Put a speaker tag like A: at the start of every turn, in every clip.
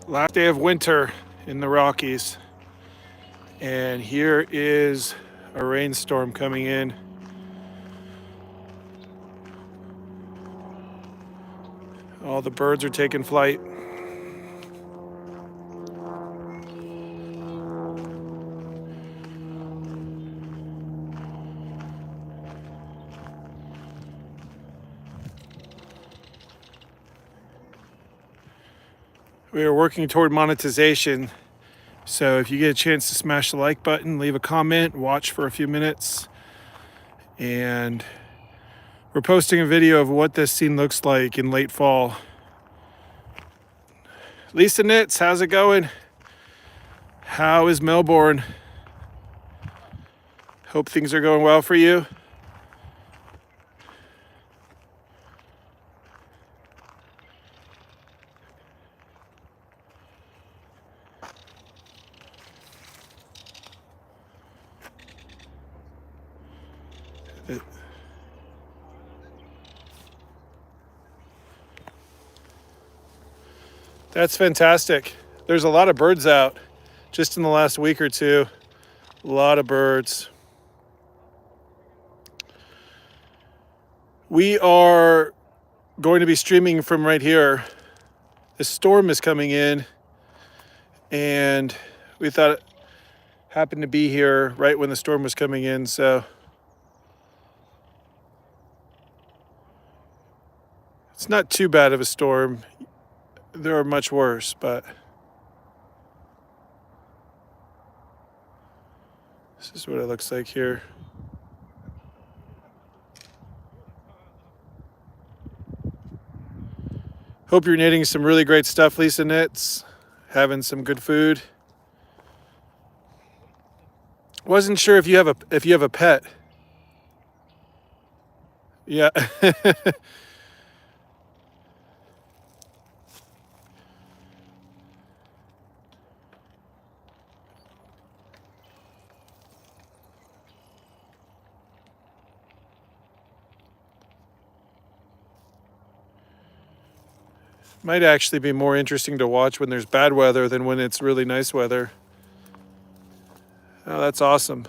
A: Last day of winter in the Rockies, and here is a rainstorm coming in. All the birds are taking flight. We are working toward monetization, so if you get a chance to smash the like button, leave a comment, watch for a few minutes, and we're posting a video of what this scene looks like in late fall. Lisa Knits, how's it going? How is Melbourne? Hope things are going well for you. That's fantastic. There's a lot of birds out just in the last week or two. A lot of birds. We are going to be streaming from right here. The storm is coming in, and we thought it happened to be here right when the storm was coming in, so it's not too bad of a storm. There are much worse, but this is what it looks like here. Hope you're knitting some really great stuff, Lisa Knits. Having some good food. Wasn't sure if you have a pet. Yeah. Might actually be more interesting to watch when there's bad weather than when it's really nice weather. Oh, that's awesome.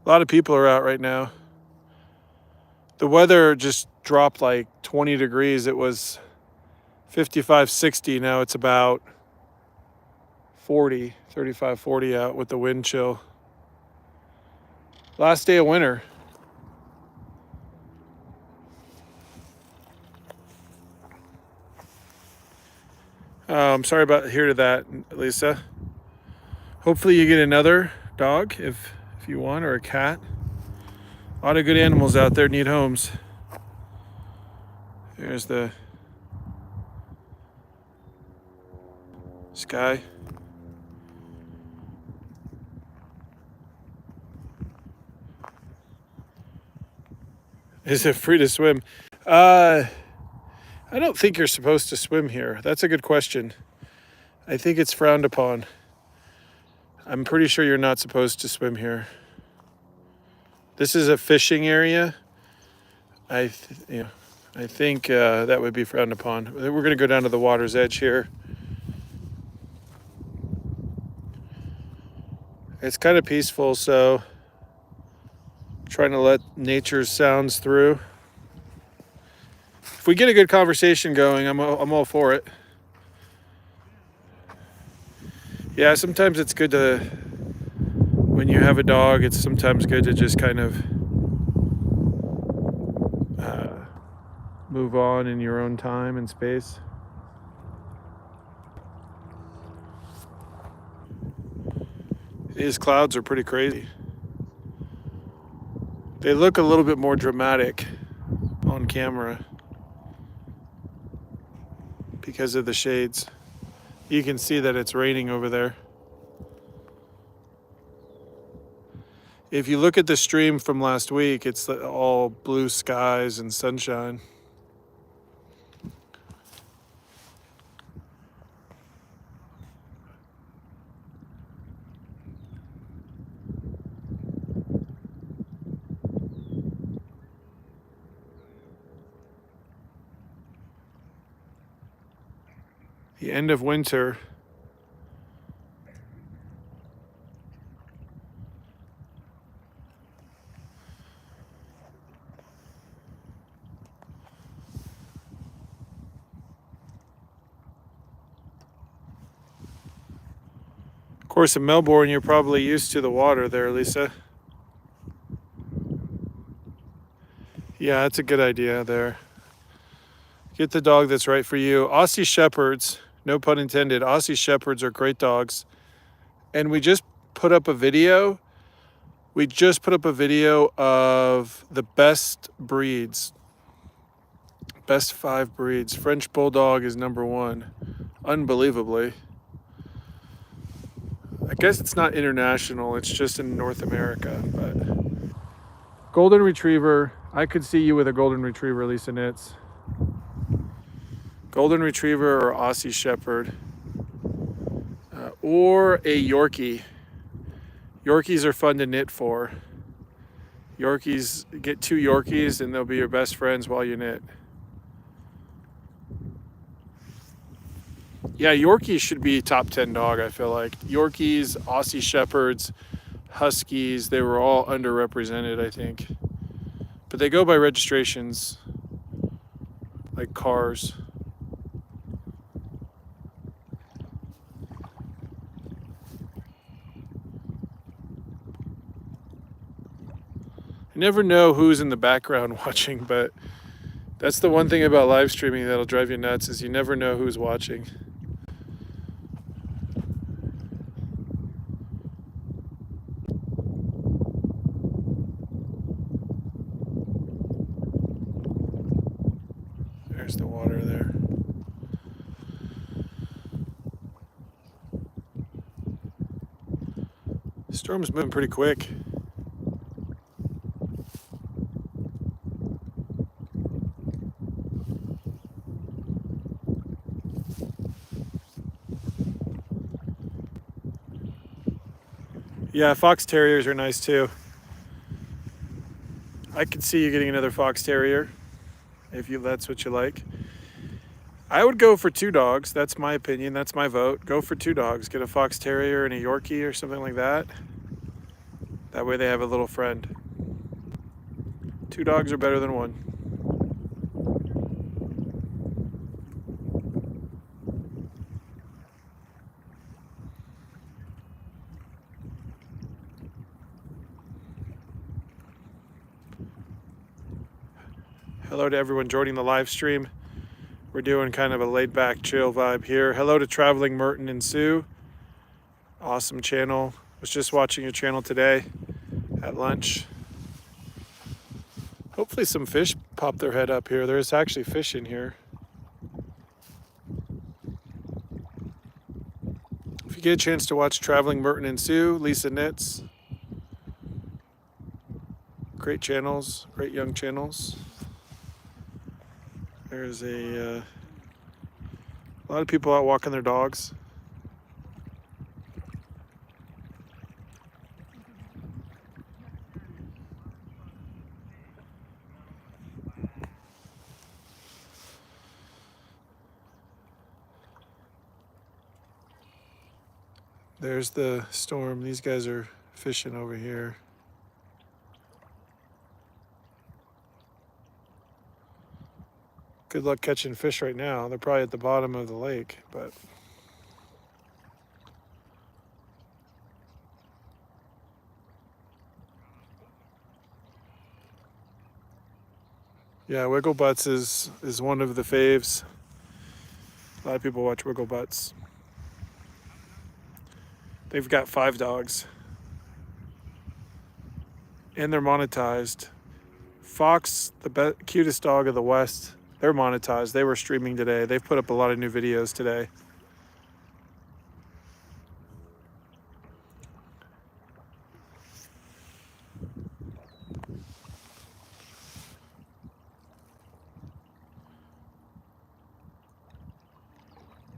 A: A lot of people are out right now. The weather just dropped like 20 degrees. It was 55, 60. Now it's about 40, 35, 40 out with the wind chill. Last day of winter. I'm sorry about hearing that, Lisa. Hopefully you get another dog if you want, or a cat. A lot of good animals out there need homes. There's the sky. Is it free to swim? I don't think you're supposed to swim here. That's a good question. I think it's frowned upon. I'm pretty sure you're not supposed to swim here. This is a fishing area. I think that would be frowned upon. We're going to go down to the water's edge here. It's kind of peaceful, so I'm trying to let nature's sounds through. If we get a good conversation going, I'm all for it. Yeah, sometimes it's good to, when you have a dog, it's sometimes good to just kind of move on in your own time and space. These clouds are pretty crazy. They look a little bit more dramatic on camera because of the shades. You can see that it's raining over there. If you look at the stream from last week, it's all blue skies and sunshine. The end of winter. Of course, in Melbourne, you're probably used to the water there, Lisa. Yeah, that's a good idea there. Get the dog that's right for you. Aussie Shepherds, no pun intended, Aussie Shepherds are great dogs. And we just put up a video. We just put up a video of the best breeds. Best 5 breeds. French Bulldog is number 1. Unbelievably. I guess it's not international, it's just in North America. But Golden Retriever, I could see you with a Golden Retriever, Lisa Nitz. Golden Retriever or Aussie Shepherd. Or a Yorkie. Yorkies are fun to knit for. Yorkies, get 2 Yorkies and they'll be your best friends while you knit. Yeah, Yorkies should be top 10 dog, I feel like. Yorkies, Aussie Shepherds, Huskies, they were all underrepresented, I think. But they go by registrations, like cars. You never know who's in the background watching, but that's the one thing about live streaming that'll drive you nuts, is you never know who's watching. There's the water there. The storm's moving pretty quick. Yeah, fox terriers are nice too. I could see you getting another fox terrier if that's what you like. I would go for 2 dogs. That's my opinion. That's my vote. Go for 2 dogs. Get a fox terrier and a Yorkie or something like that. That way they have a little friend. 2 dogs are better than 1. Hello to everyone joining the live stream. We're doing kind of a laid back, chill vibe here. Hello to Traveling Merton and Sue. Awesome channel. Was just watching your channel today at lunch. Hopefully some fish pop their head up here. There's actually fish in here. If you get a chance to watch Traveling Merton and Sue, Lisa Knits. Great channels, great young channels. There's a lot of people out walking their dogs. There's the storm. These guys are fishing over here. Good luck catching fish right now. They're probably at the bottom of the lake, but yeah, Wiggle Butts is one of the faves. A lot of people watch Wiggle Butts. They've got 5 dogs. And they're monetized. Fox, the cutest dog of the West, they're monetized. They were streaming today. They've put up a lot of new videos today.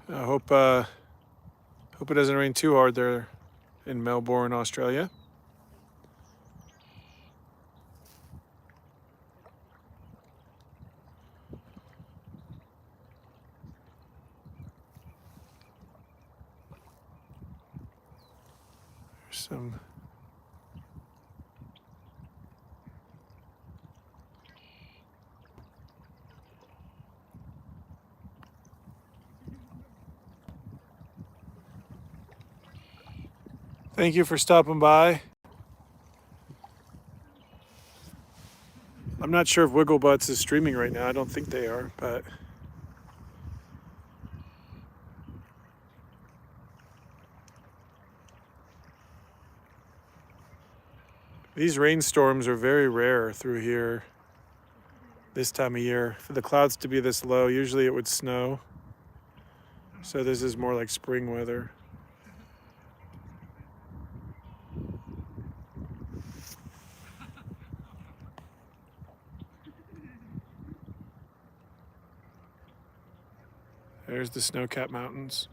A: I hope it doesn't rain too hard there in Melbourne, Australia. some. Thank you for stopping by. I'm not sure if Wigglebutts is streaming right now. I don't think they are, but these rainstorms are very rare through here this time of year. For the clouds to be this low, usually it would snow. So this is more like spring weather. There's the snow-capped mountains.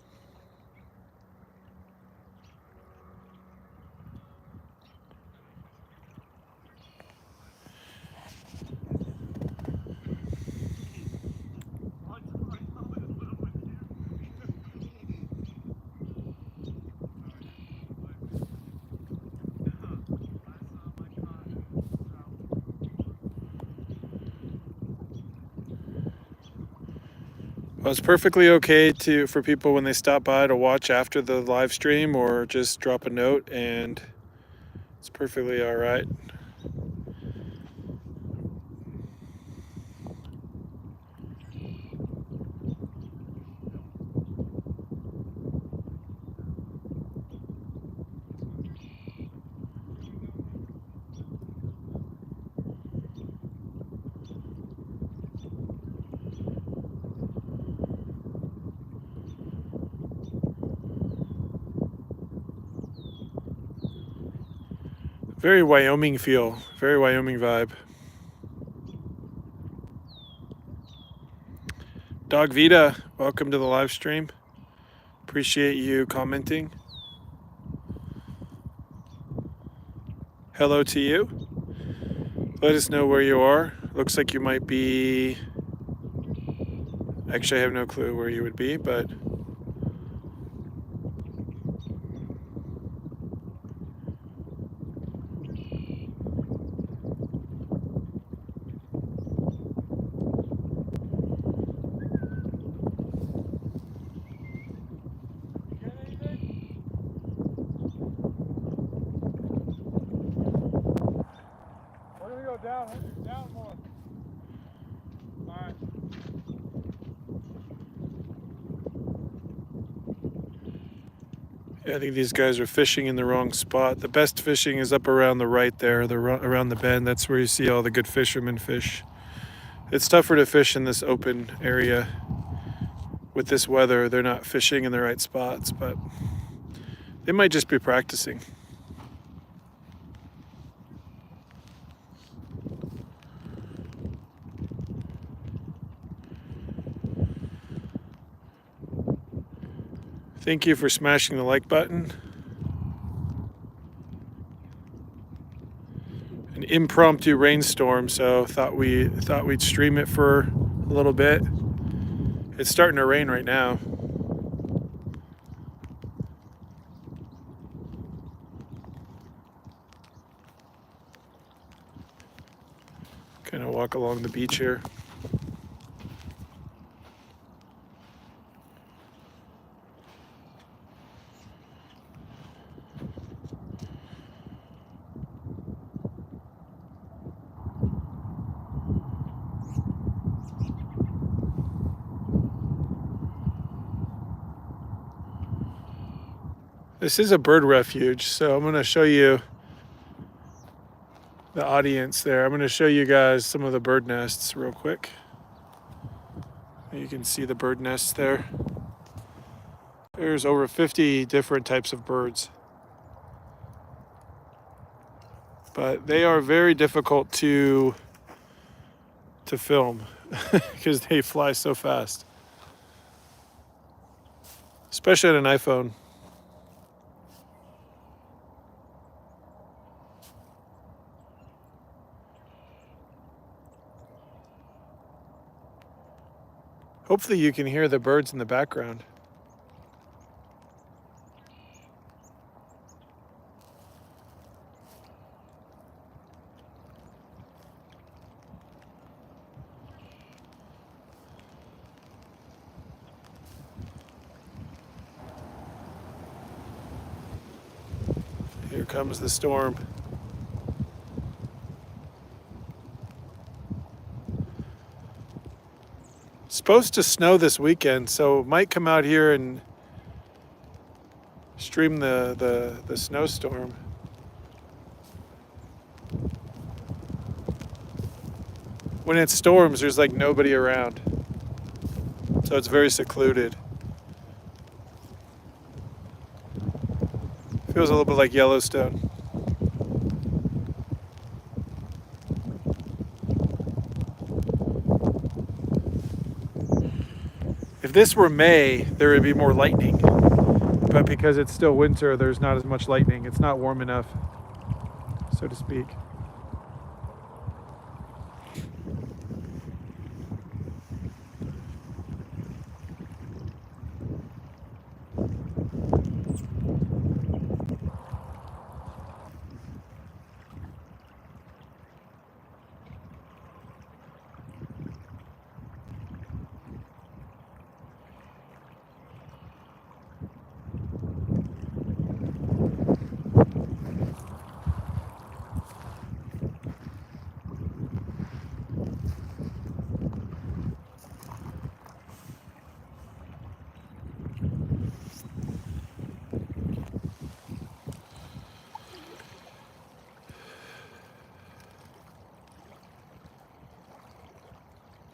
A: Well, it's perfectly okay for people when they stop by to watch after the live stream or just drop a note, and it's perfectly all right. Very Wyoming feel, very Wyoming vibe. Dog Vita, welcome to the live stream. Appreciate you commenting. Hello to you. Let us know where you are. Looks like you might be... Actually, I have no clue where you would be, but...
B: Down more. All right.
A: Yeah, I think these guys are fishing in the wrong spot. The best fishing is up around the right there, around the bend. That's where you see all the good fishermen fish. It's tougher to fish in this open area. With this weather, they're not fishing in the right spots, but they might just be practicing. Thank you for smashing the like button. An impromptu rainstorm, so thought we'd stream it for a little bit. It's starting to rain right now. Kind of walk along the beach here. This is a bird refuge, so I'm going to show you the audience there. I'm going to show you guys some of the bird nests real quick. You can see the bird nests there. There's over 50 different types of birds. But they are very difficult to film because they fly so fast. Especially on an iPhone. Hopefully you can hear the birds in the background. Here comes the storm. It's supposed to snow this weekend, so might come out here and stream the snowstorm. When it storms, there's like nobody around. So it's very secluded. Feels a little bit like Yellowstone. If this were May, there would be more lightning. But because it's still winter, there's not as much lightning. It's not warm enough, so to speak.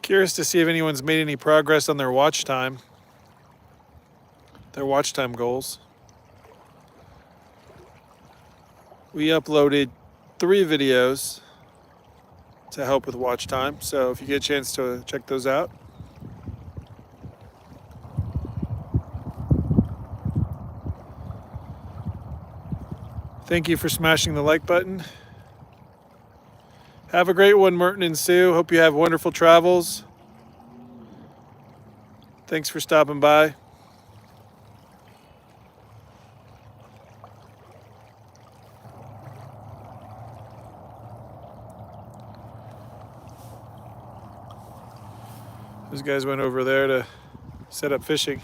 A: Curious to see if anyone's made any progress on their watch time goals. We uploaded 3 videos to help with watch time, so if you get a chance to check those out. Thank you for smashing the like button. Have a great one, Merton and Sue. Hope you have wonderful travels. Thanks for stopping by. Those guys went over there to set up fishing.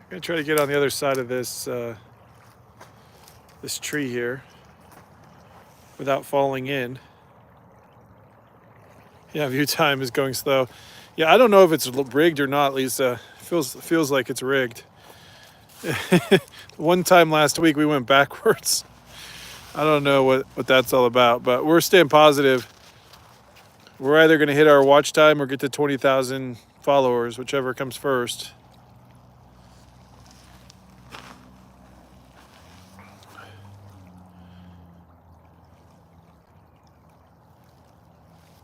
A: I'm gonna try to get on the other side of this this tree here without falling in. Yeah, view time is going slow. Yeah, I don't know if it's rigged or not, Lisa. Feels like it's rigged. One time last week we went backwards. I don't know what that's all about, but we're staying positive. We're either gonna hit our watch time or get to 20,000 followers, whichever comes first.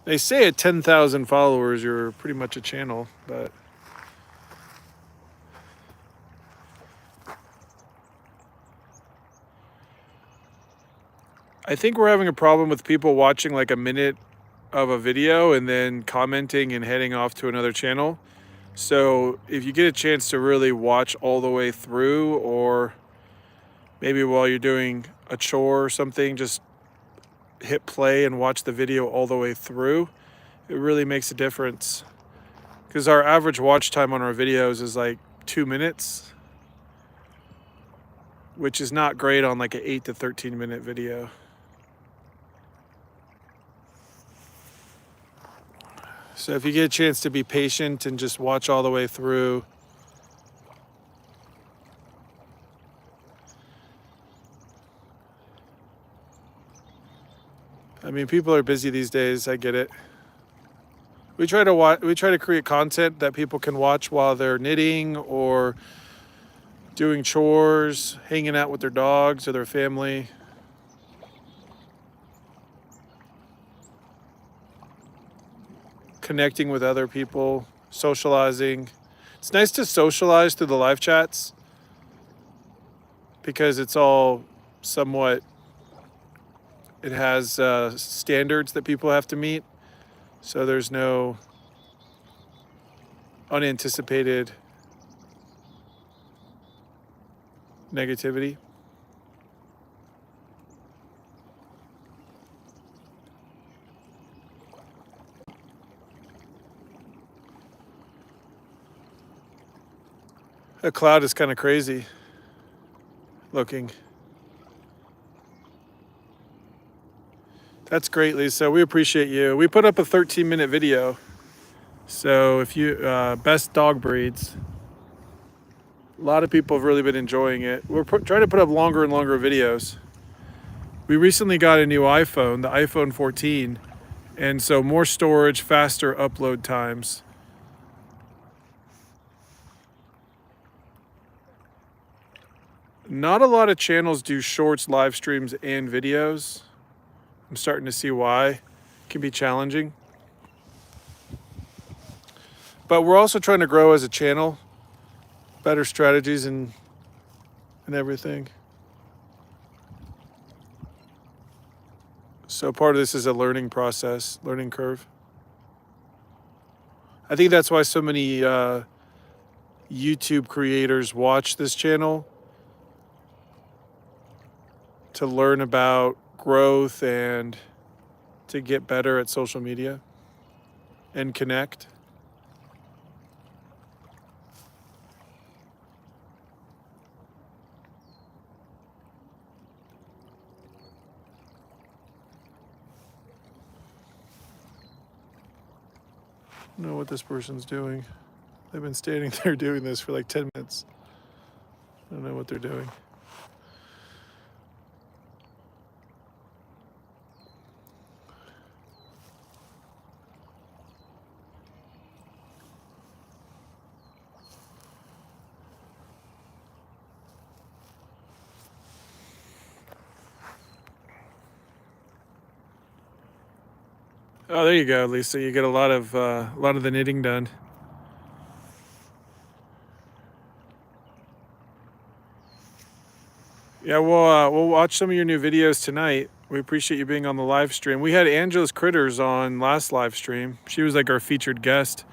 A: They say at 10,000 followers, you're pretty much a channel, but I think we're having a problem with people watching like a minute of a video and then commenting and heading off to another channel. So if you get a chance to really watch all the way through, or maybe while you're doing a chore or something, just hit play and watch the video all the way through. It really makes a difference, because our average watch time on our videos is like 2 minutes, which is not great on like an 8 to 13 minute video. So if you get a chance to be patient and just watch all the way through, I mean, people are busy these days. I get it. We try to create content that people can watch while they're knitting or doing chores, hanging out with their dogs or their family. Connecting with other people, socializing. It's nice to socialize through the live chats because it's all somewhat, it has standards that people have to meet. So there's no unanticipated negativity. The cloud is kind of crazy looking. That's great, Lisa. We appreciate you. We put up a 13-minute video. So if you, best dog breeds. A lot of people have really been enjoying it. We're trying to put up longer and longer videos. We recently got a new iPhone, the iPhone 14. And so more storage, faster upload times. Not a lot of channels do shorts, live streams, and videos. I'm starting to see why. It can be challenging. But we're also trying to grow as a channel. Better strategies and everything. So part of this is a learning process, learning curve. I think that's why so many YouTube creators watch this channel, to learn about growth and to get better at social media and connect. I don't know what this person's doing. They've been standing there doing this for like 10 minutes. I don't know what they're doing. Oh, there you go, Lisa. You get a lot of the knitting done. Yeah, we'll watch some of your new videos tonight. We appreciate you being on the live stream. We had Angela's Critters on last live stream. She was like our featured guest.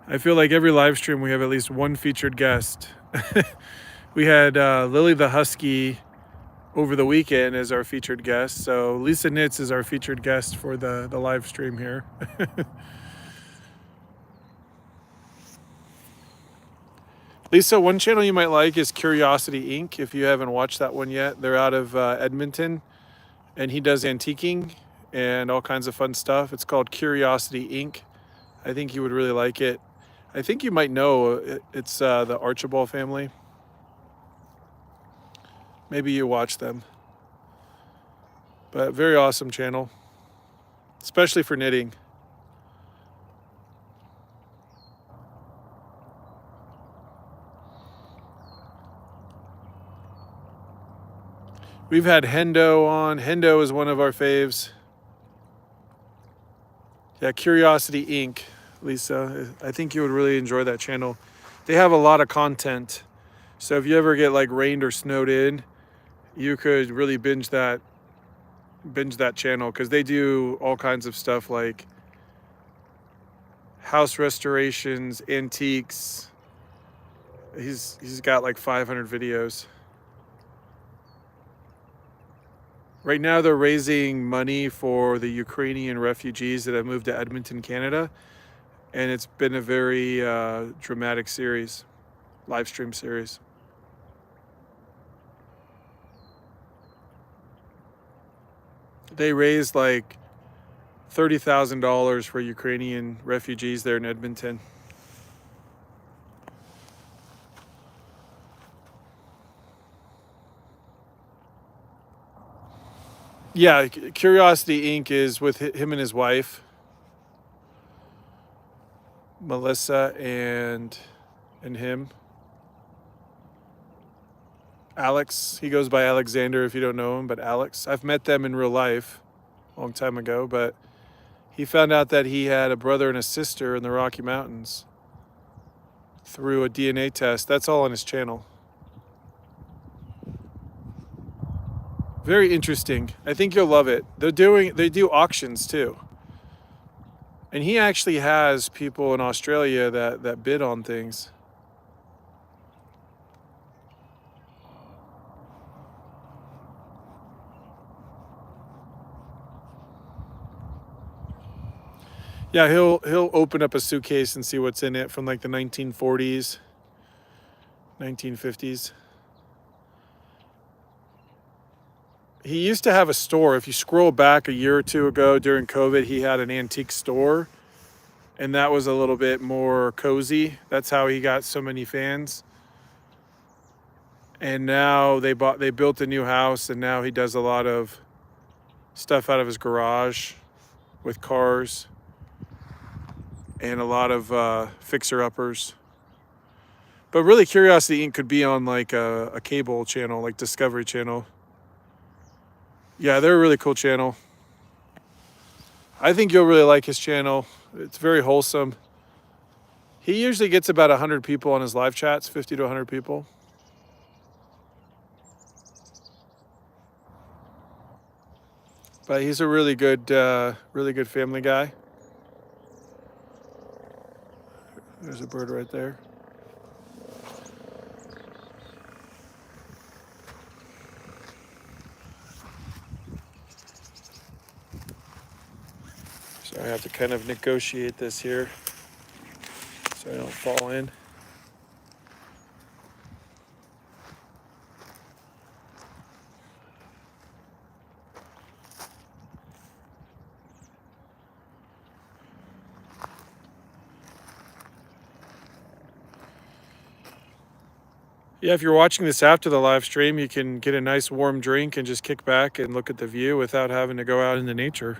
A: I feel like every live stream we have at least one featured guest. We had Lily the Husky over the weekend as our featured guest. So Lisa Knits is our featured guest for the live stream here. Lisa, one channel you might like is Curiosity Inc. If you haven't watched that one yet, they're out of Edmonton, and he does antiquing and all kinds of fun stuff. It's called Curiosity Inc. I think you would really like it. I think you might know it's the Archibald family. Maybe you watch them. But very awesome channel, especially for knitting. We've had Hendo on. Hendo is one of our faves. Yeah, Curiosity Inc., Lisa. I think you would really enjoy that channel. They have a lot of content. So if you ever get like rained or snowed in, you could really binge that channel, because they do all kinds of stuff like house restorations, antiques. He's got like 500 videos. Right now they're raising money for the Ukrainian refugees that have moved to Edmonton, Canada. And it's been a very dramatic series, live stream series. They raised like $30,000 for Ukrainian refugees there in Edmonton. Yeah, Curiosity Inc. is with him and his wife, Melissa, and him. Alex, he goes by Alexander if you don't know him, but Alex. I've met them in real life a long time ago, but he found out that he had a brother and a sister in the Rocky Mountains through a DNA test. That's all on his channel. Very interesting. I think you'll love it. They do auctions too. And he actually has people in Australia that bid on things. Yeah, he'll open up a suitcase and see what's in it from like the 1940s. 1950s. He used to have a store. If you scroll back a year or two ago during COVID, he had an antique store, and that was a little bit more cozy. That's how he got so many fans. And now they built a new house, and now he does a lot of stuff out of his garage with cars and a lot of fixer-uppers. But really, Curiosity Inc. could be on like a cable channel, like Discovery Channel. Yeah, they're a really cool channel. I think you'll really like his channel. It's very wholesome. He usually gets about 100 people on his live chats, 50 to 100 people. But he's a really good family guy. There's a bird right there. So I have to kind of negotiate this here so I don't fall in. Yeah, if you're watching this after the live stream, you can get a nice warm drink and just kick back and look at the view without having to go out into nature.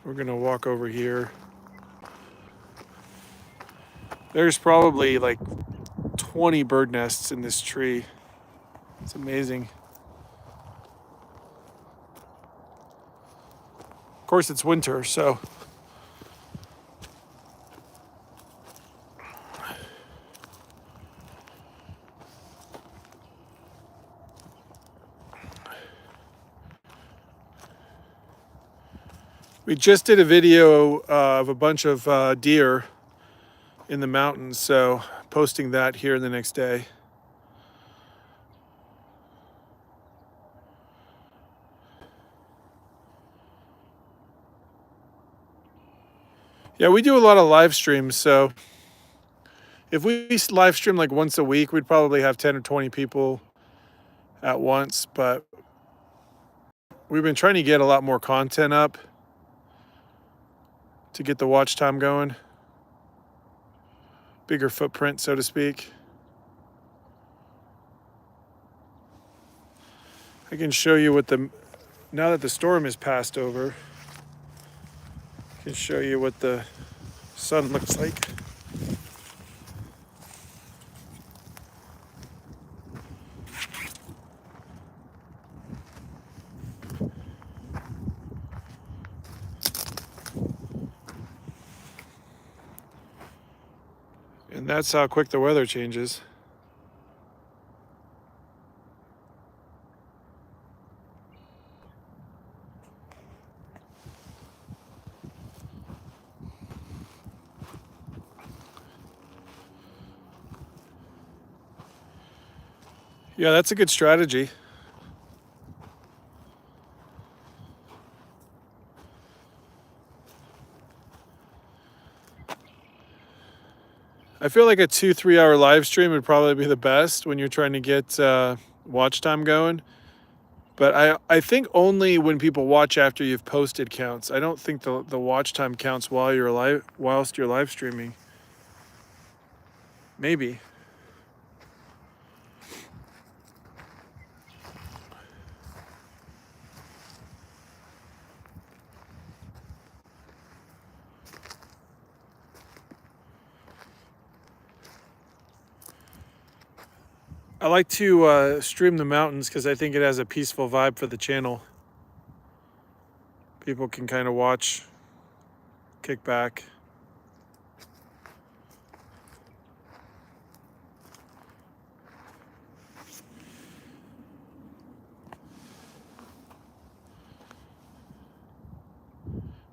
A: We're gonna walk over here. There's probably like 20 bird nests in this tree. It's amazing. Of course, it's winter, so we just did a video of a bunch of deer in the mountains, so posting that here the next day. Yeah, we do a lot of live streams, so if we live stream like once a week, we'd probably have 10 or 20 people at once, but we've been trying to get a lot more content up to get the watch time going. Bigger footprint, so to speak. I can show you now that the storm has passed over, I can show you what the sun looks like. And that's how quick the weather changes. Yeah, that's a good strategy. I feel like a 2-3 hour live stream would probably be the best when you're trying to get watch time going. But I think only when people watch after you've posted counts. I don't think the watch time counts whilst you're live streaming. Maybe. I like to stream the mountains because I think it has a peaceful vibe for the channel. People can kind of watch, kick back.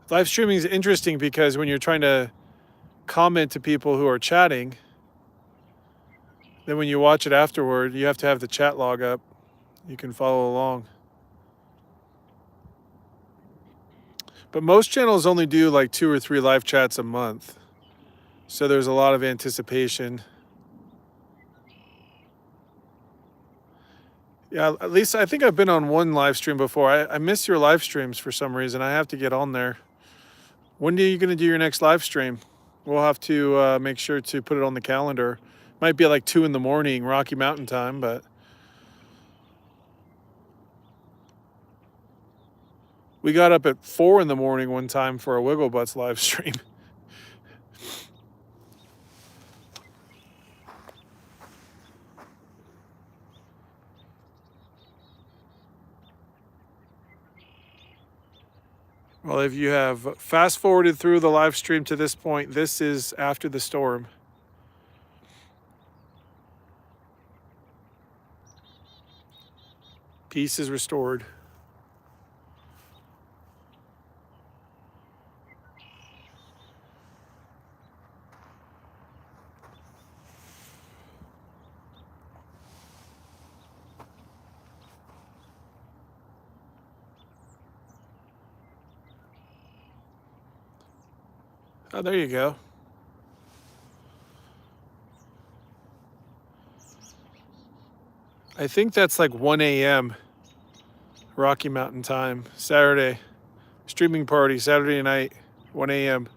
A: Live streaming is interesting because when you're trying to comment to people who are chatting, then when you watch it afterward, you have to have the chat log up. You can follow along. But most channels only do like 2 or 3 live chats a month. So there's a lot of anticipation. Yeah, at least I think I've been on one live stream before. I miss your live streams for some reason. I have to get on there. When are you going to do your next live stream? We'll have to make sure to put it on the calendar. Might be at like 2 in the morning, Rocky Mountain time, but we got up at 4 in the morning one time for a Wiggle Butts live stream. Well, if you have fast forwarded through the live stream to this point, this is after the storm. Peace is restored. Oh, there you go. I think that's like 1 a.m. Rocky Mountain time, Saturday. Streaming party, Saturday night, 1 a.m.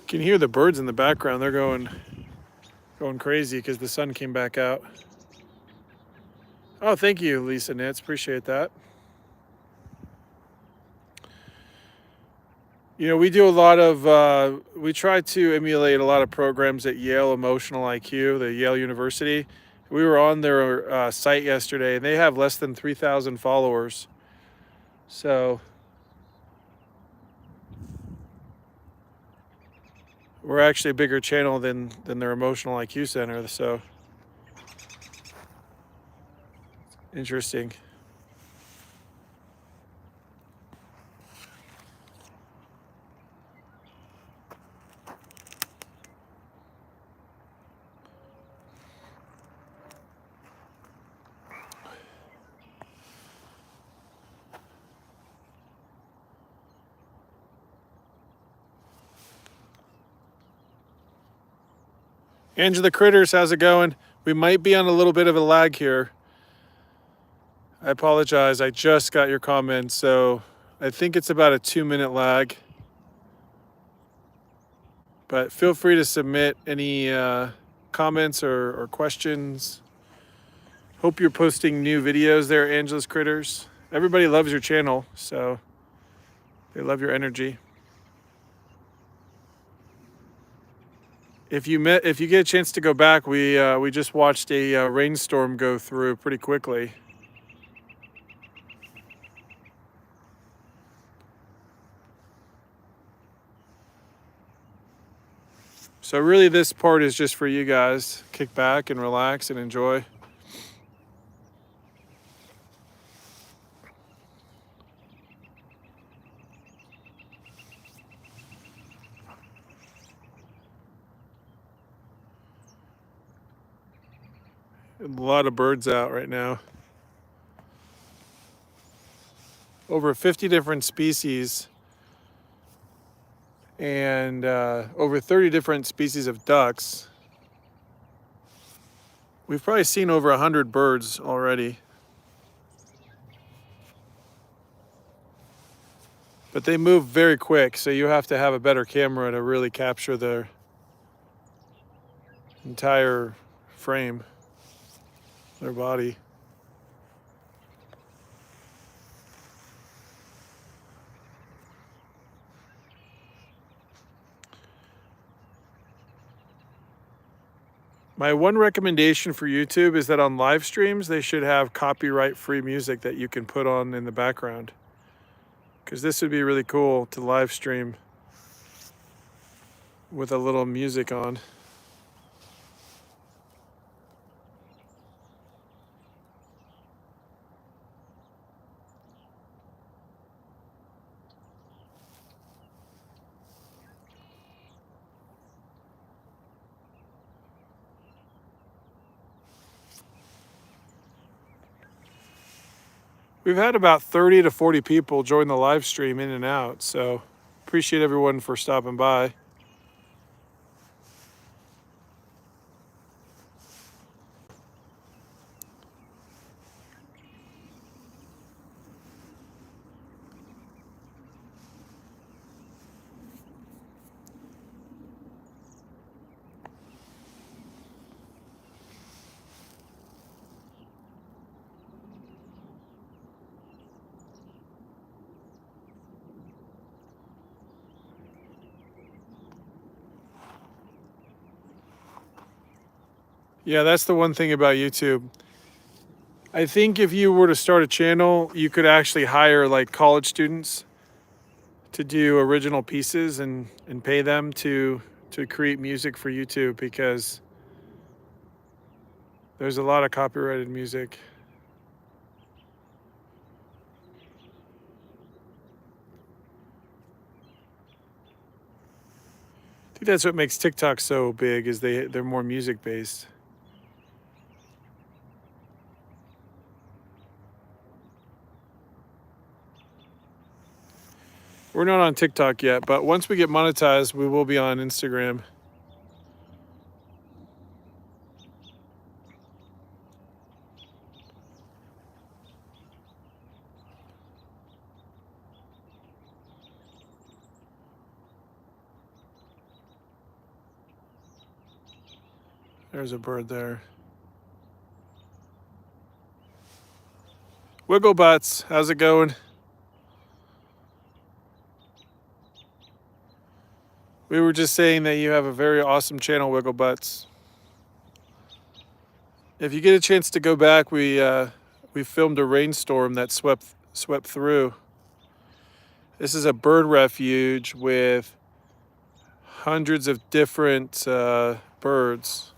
A: You can hear the birds in the background. They're going crazy because the sun came back out. Oh, thank you, Lisa Nitz. Appreciate that. You know, we do a lot of, we try to emulate a lot of programs at Yale Emotional IQ, the Yale University. We were on their site yesterday, and they have less than 3,000 followers. So we're actually a bigger channel than their Emotional IQ Center. So interesting. Angela Critters, how's it going? We might be on a little bit of a lag here. I apologize. I just got your comment, so I think it's about a 2-minute lag. But feel free to submit any comments or questions. Hope you're posting new videos there, Angela's Critters. Everybody loves your channel, so they love your energy. If you get a chance to go back, we just watched a rainstorm go through pretty quickly. So really this part is just for you guys. Kick back and relax and enjoy. A lot of birds out right now. Over 50 different species and over 30 different species of ducks. We've probably seen over 100 birds already. But they move very quick, so you have to have a better camera to really capture the entire frame, their body. My one recommendation for YouTube is that on live streams, they should have copyright-free music that you can put on in the background. Because this would be really cool to live stream with a little music on. We've had about 30 to 40 people join the live stream in and out, so appreciate everyone for stopping by. Yeah, that's the one thing about YouTube. I think if you were to start a channel, you could actually hire like college students to do original pieces and pay them to create music for YouTube, because there's a lot of copyrighted music. I think that's what makes TikTok so big, is they're more music based. We're not on TikTok yet, but once we get monetized, we will be on Instagram. There's a bird there. Wiggle Butts, how's it going? We were just saying that you have a very awesome channel, Wiggle Butts. If you get a chance to go back, we filmed a rainstorm that swept through. This is a bird refuge with hundreds of different birds.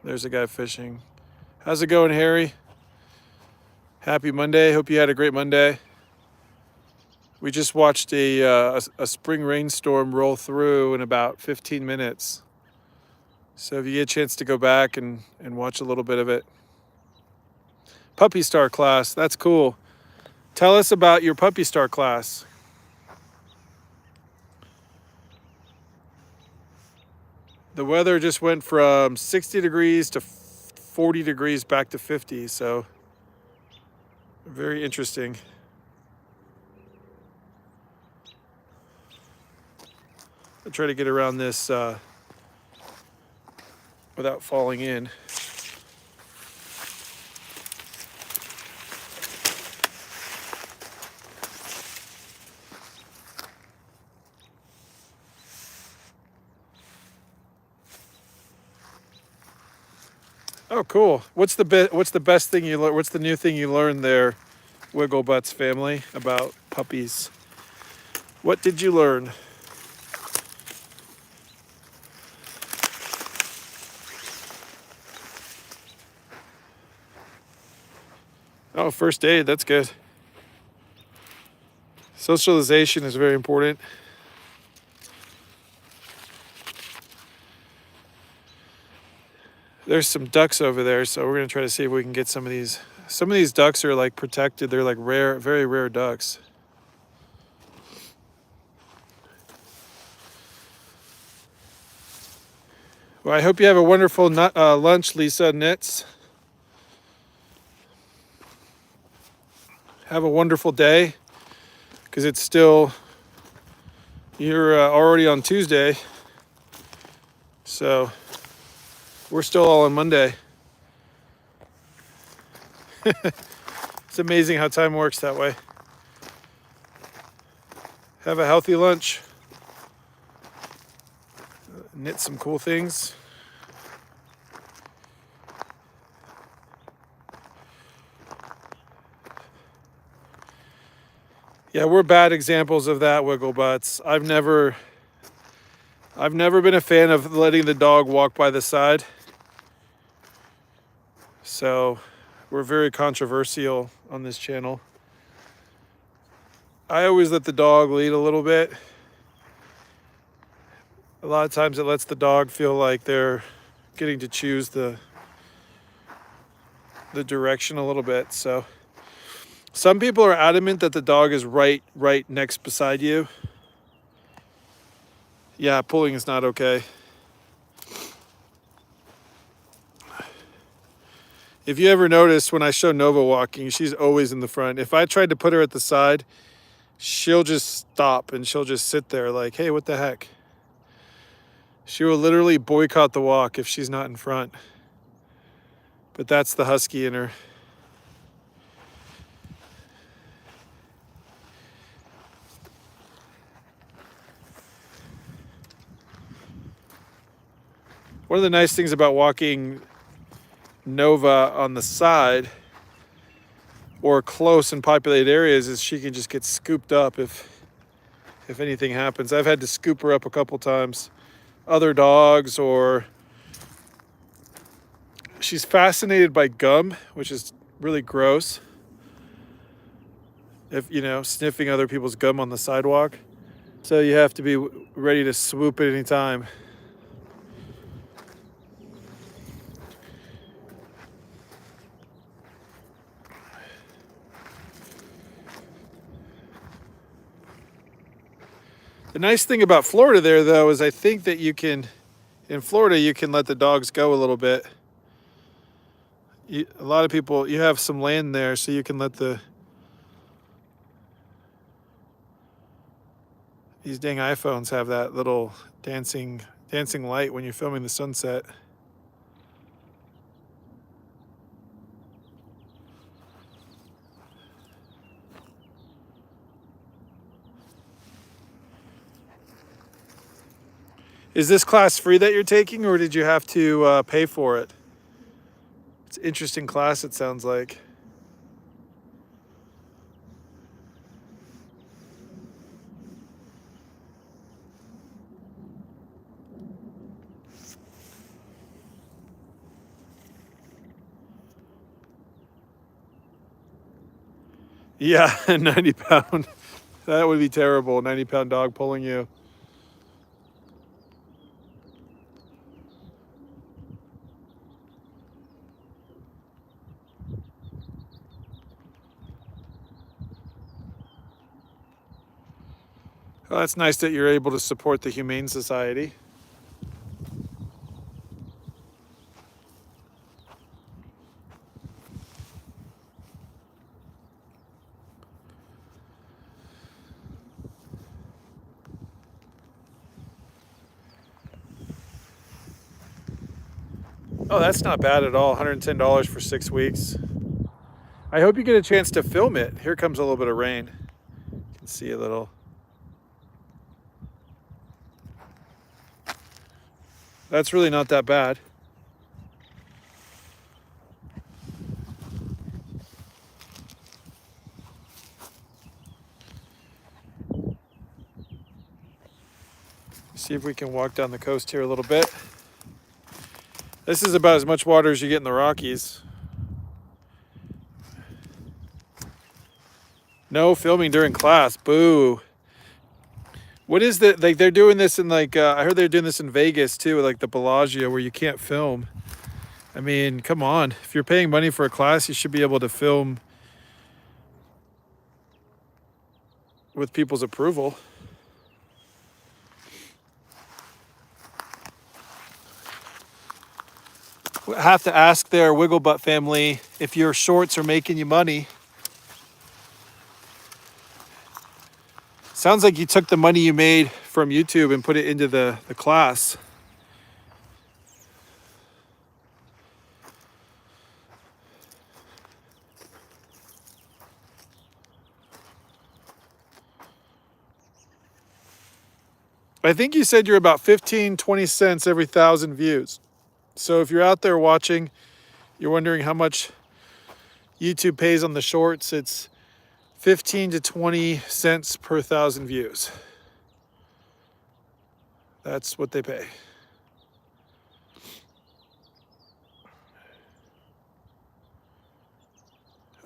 A: There's a guy fishing. How's it going, Harry? Happy Monday. Hope you had a great Monday. We just watched a spring rainstorm roll through in about 15 minutes. So if you get a chance to go back and watch a little bit of it. Puppy Star class, that's cool. Tell us about your Puppy Star class. The weather just went from 60 degrees to 40 degrees back to 50, so very interesting. I'll try to get around this without falling in. Oh, cool. What's the best thing you learned? What's the new thing you learned there, Wiggle Butts family, about puppies? What did you learn? Oh, first aid, that's good. Socialization is very important. There's some ducks over there, so we're gonna try to see if we can get some of these. Some of these ducks are like protected. They're like rare, very rare ducks. Well, I hope you have a wonderful lunch, Lisa Nitz. Have a wonderful day, because it's still, you're already on Tuesday, so we're still all on Monday. It's amazing how time works that way. Have a healthy lunch. Knit some cool things. Yeah, we're bad examples of that, Wiggle Butts. I've never been a fan of letting the dog walk by the side. So we're very controversial on this channel. I always let the dog lead a little bit. A lot of times it lets the dog feel like they're getting to choose the the direction a little bit. So some people are adamant that the dog is right next beside you. Yeah, pulling is not okay. If you ever notice, when I show Nova walking, she's always in the front. If I tried to put her at the side, she'll just stop and she'll just sit there like, hey, what the heck? She will literally boycott the walk if she's not in front. But that's the husky in her. One of the nice things about walking Nova on the side or close in populated areas is she can just get scooped up if anything happens. I've had to scoop her up a couple times. Other dogs, or she's fascinated by gum, which is really gross. If sniffing other people's gum on the sidewalk. So you have to be ready to swoop at any time. The nice thing about Florida there, though, is I think that in Florida, you can let the dogs go a little bit. A lot of people, you have some land there, so you can let these dang iPhones have that little dancing light when you're filming the sunset. Is this class free that you're taking, or did you have to pay for it? It's an interesting class, it sounds like. Yeah, 90 pound. That would be terrible. 90-pound dog pulling you. Well, that's nice that you're able to support the Humane Society. Oh, that's not bad at all. $110 for 6 weeks. I hope you get a chance to film it. Here comes a little bit of rain. You can see a little. That's really not that bad. See if we can walk down the coast here a little bit. This is about as much water as you get in the Rockies. No filming during class. Boo. What is that? Like, they're doing this in I heard they're doing this in Vegas too, like the Bellagio, where you can't film. I mean, come on. If you're paying money for a class, you should be able to film with people's approval. I have to ask their Wigglebutt family if your shorts are making you money. Sounds like you took the money you made from YouTube and put it into the class. I think you said you're about 15, 20 cents every 1,000 views. So if you're out there watching, you're wondering how much YouTube pays on the shorts, it's 15 to 20 cents per 1,000 views. That's what they pay.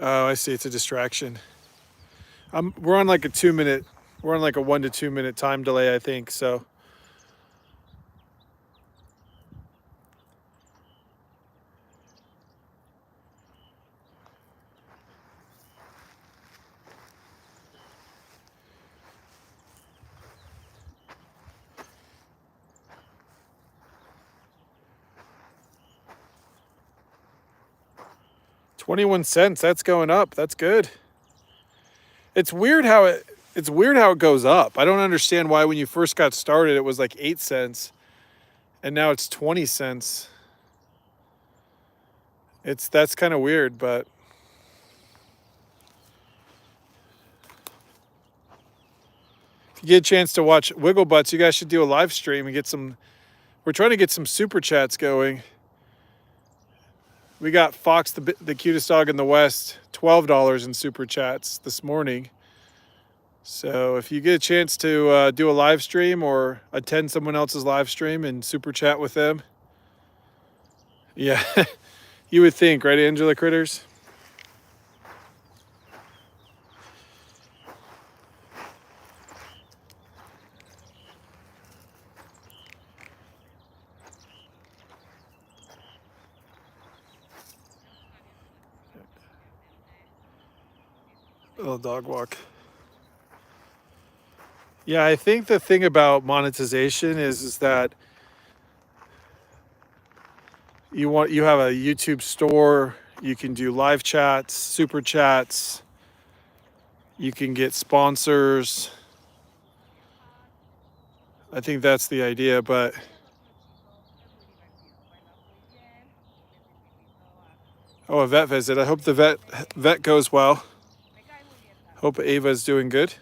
A: Oh, I see. It's a distraction. We're on like a 1 to 2 minute time delay, I think. So 21 cents. That's going up. That's good. It's weird how it goes up. I don't understand why when you first got started it was like 8 cents and now it's 20 cents. That's kind of weird, but if you get a chance to watch Wiggle Butts, you guys should do a live stream and get some. We're trying to get some super chats going. We got Fox, the cutest dog in the West, $12 in super chats this morning. So if you get a chance to do a live stream or attend someone else's live stream and super chat with them, yeah, you would think, right, Angela Critters? Little dog walk. Yeah, I think the thing about monetization is that you have a YouTube store, you can do live chats, super chats, you can get sponsors. I think that's the idea, but oh, a vet visit. I hope the vet goes well. Hope Ava's doing good.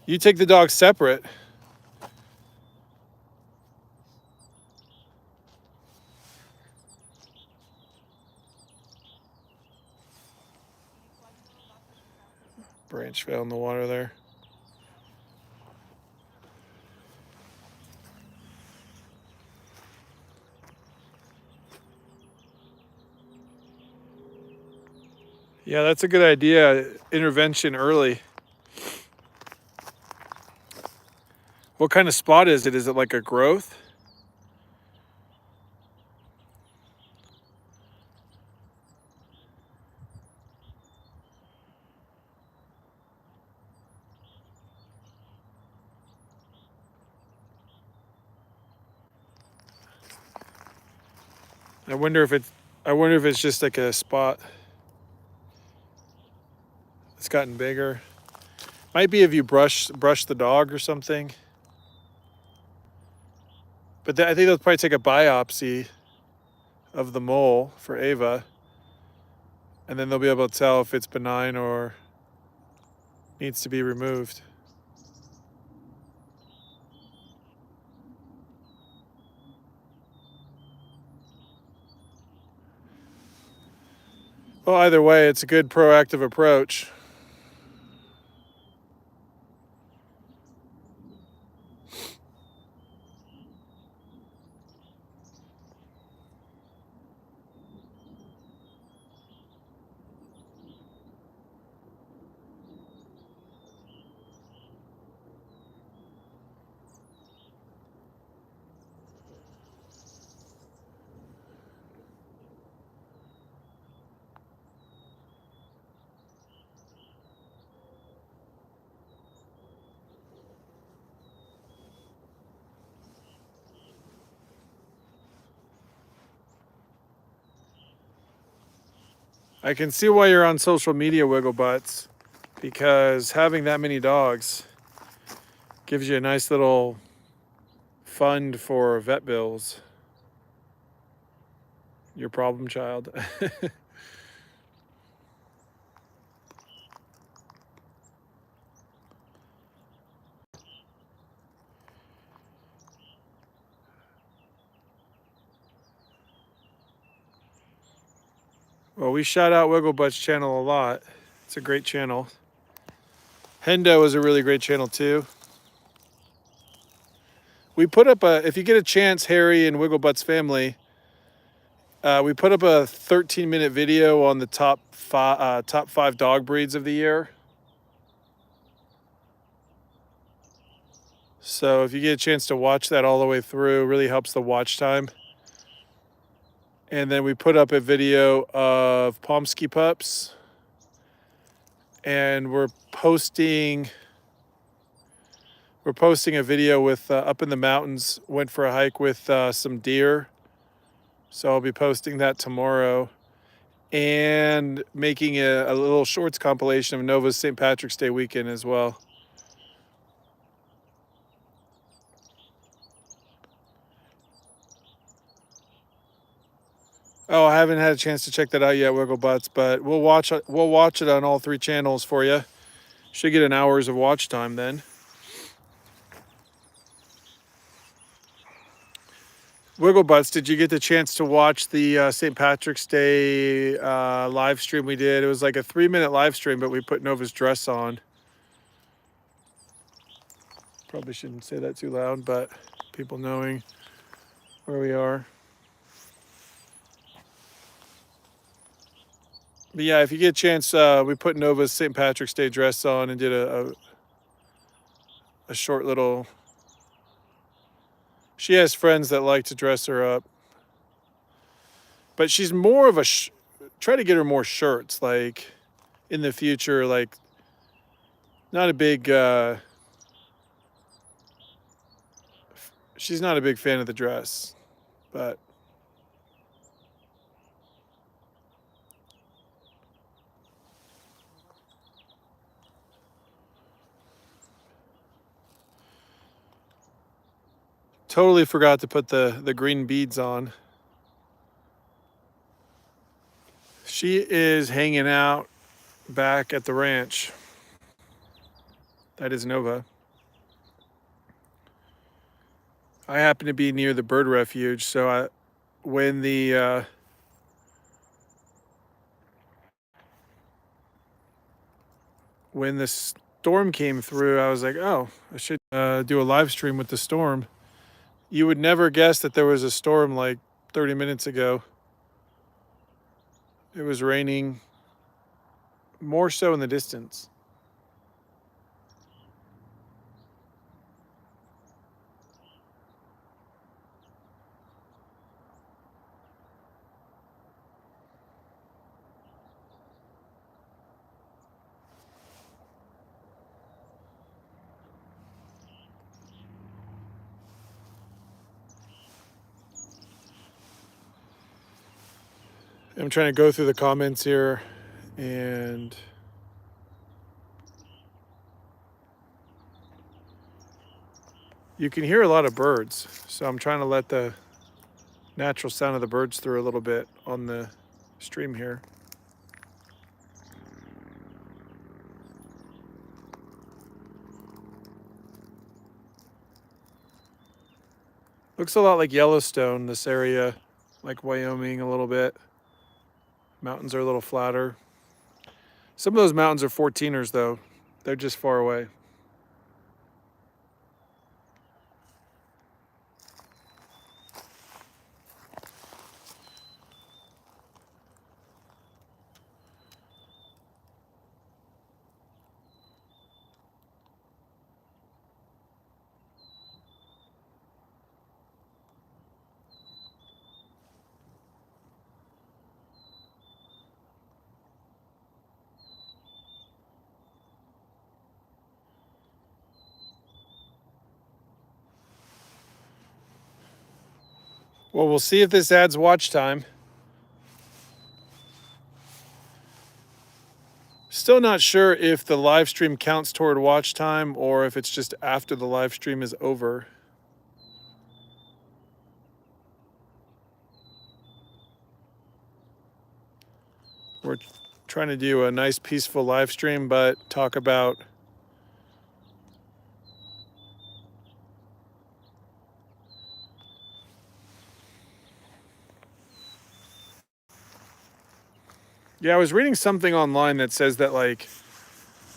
A: You take the dog separate. Branch fell in the water there. Yeah, that's a good idea. Intervention early. What kind of spot is it? Is it like a growth? I wonder if it's just like a spot. It's gotten bigger. Might be if you brush the dog or something. But I think they'll probably take a biopsy of the mole for Ava, and then they'll be able to tell if it's benign or needs to be removed. Well, either way, it's a good proactive approach. I can see why you're on social media, Wiggle Butts, because having that many dogs gives you a nice little fund for vet bills. Your problem child. Well, we shout out Wiggle Butts channel a lot. It's a great channel. Hendo is a really great channel too. We put up if you get a chance, Harry and Wiggle Butts family, we put up a 13-minute video on the top five dog breeds of the year. So if you get a chance to watch that all the way through, it really helps the watch time. And then we put up a video of Pomsky pups. And we're posting a video with up in the mountains. Went for a hike with some deer So I'll be posting that tomorrow and making a little shorts compilation of Nova's St. Patrick's Day weekend as well. Oh, I haven't had a chance to check that out yet, Wiggle Butts, but we'll watch it on all 3 channels for you. Should get an hour's of watch time then. Wiggle Butts, did you get the chance to watch the St. Patrick's Day live stream we did? It was like a 3-minute live stream, but we put Nova's dress on. Probably shouldn't say that too loud, but people knowing where we are. But yeah, if you get a chance, we put Nova's St. Patrick's Day dress on and did a short little... She has friends that like to dress her up. But she's more of a... Try to get her more shirts, like, in the future, like, not a big... she's not a big fan of the dress, but... Totally forgot to put the green beads on. She is hanging out back at the ranch. That is Nova. I happen to be near the bird refuge, so when the storm came through, I was like, oh, I should do a live stream with the storm. You would never guess that there was a storm like 30 minutes ago. It was raining more so in the distance. I'm trying to go through the comments here, and you can hear a lot of birds, so I'm trying to let the natural sound of the birds through a little bit on the stream here. Looks a lot like Yellowstone, this area, like Wyoming a little bit. Mountains are a little flatter. Some of those mountains are 14ers though. They're just far away. Well, we'll see if this adds watch time. Still not sure if the live stream counts toward watch time or if it's just after the live stream is over. We're trying to do a nice peaceful live stream, but talk about I was reading something online that says that, like,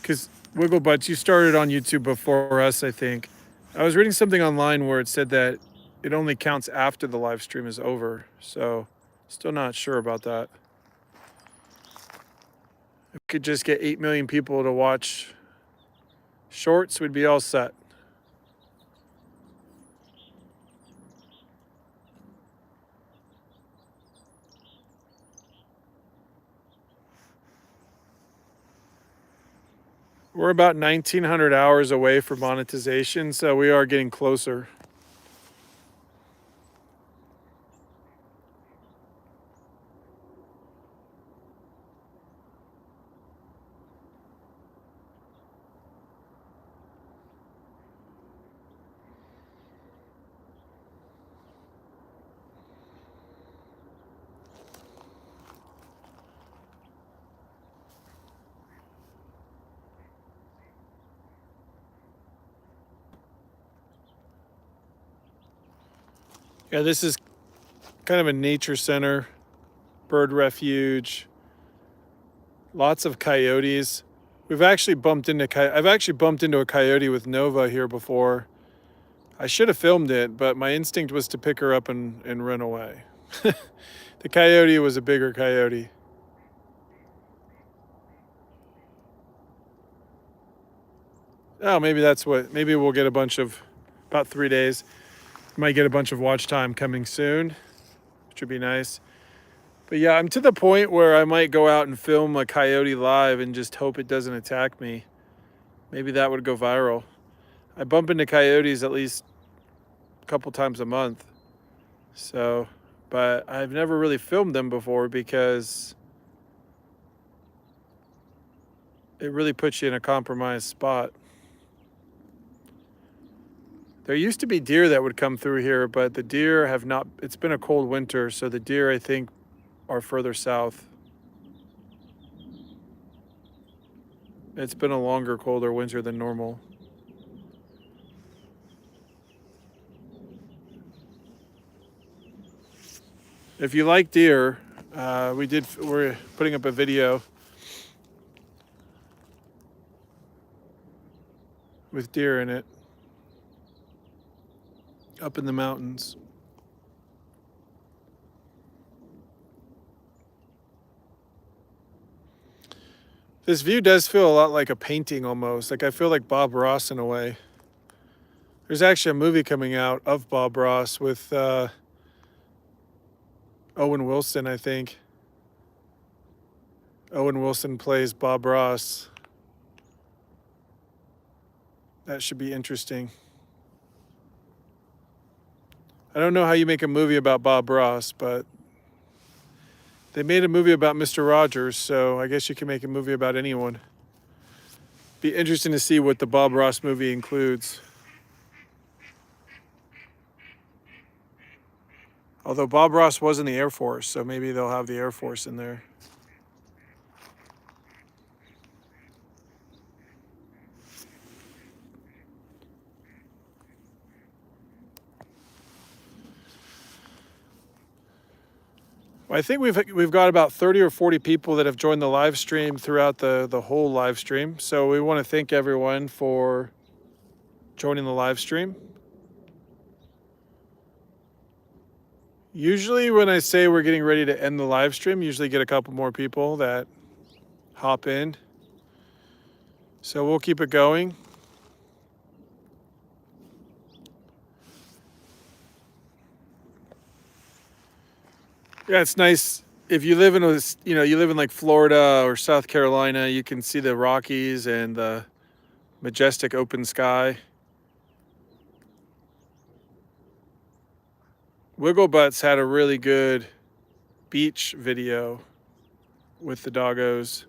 A: because Wiggle Butts, you started on YouTube before us, I think. I was reading something online where it said that it only counts after the live stream is over. So, still not sure about that. If we could just get 8 million people to watch shorts, we'd be all set. We're about 1,900 hours away from monetization, so we are getting closer. Yeah, this is kind of a nature center, bird refuge, lots of coyotes. I've actually bumped into a coyote with Nova here before. I should have filmed it, but my instinct was to pick her up and run away. The coyote was a bigger coyote. Oh, maybe we'll get about 3 days. Might get a bunch of watch time coming soon, which would be nice. But yeah, I'm to the point where I might go out and film a coyote live and just hope it doesn't attack me. Maybe that would go viral. I bump into coyotes at least a couple times a month. So, but I've never really filmed them before because it really puts you in a compromised spot. There used to be deer that would come through here, but the deer have not, it's been a cold winter, so the deer, I think, are further south. It's been a longer, colder winter than normal. If you like deer, we're putting up a video with deer in it up in the mountains. This view does feel a lot like a painting almost. Like I feel like Bob Ross in a way. There's actually a movie coming out of Bob Ross with Owen Wilson, I think. Owen Wilson plays Bob Ross. That should be interesting. I don't know how you make a movie about Bob Ross, but they made a movie about Mr. Rogers, so I guess you can make a movie about anyone. Be interesting to see what the Bob Ross movie includes. Although Bob Ross was in the Air Force, so maybe they'll have the Air Force in there. I think we've got about 30 or 40 people that have joined the live stream throughout the whole live stream. So we want to thank everyone for joining the live stream. Usually when I say we're getting ready to end the live stream, usually get a couple more people that hop in. So we'll keep it going. Yeah, it's nice if you live in like Florida or South Carolina, you can see the Rockies and the majestic open sky. Wigglebutts had a really good beach video with the doggos.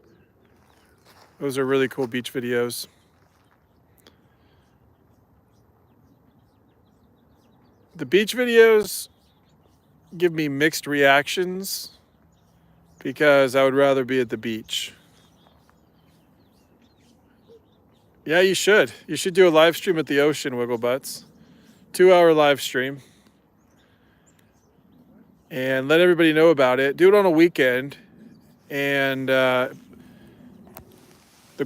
A: Those are really cool beach videos. The beach videos give me mixed reactions because I would rather be at the beach. Yeah, you should. You should do a live stream at the ocean, Wigglebutts. 2-hour live stream. And let everybody know about it. Do it on a weekend. And the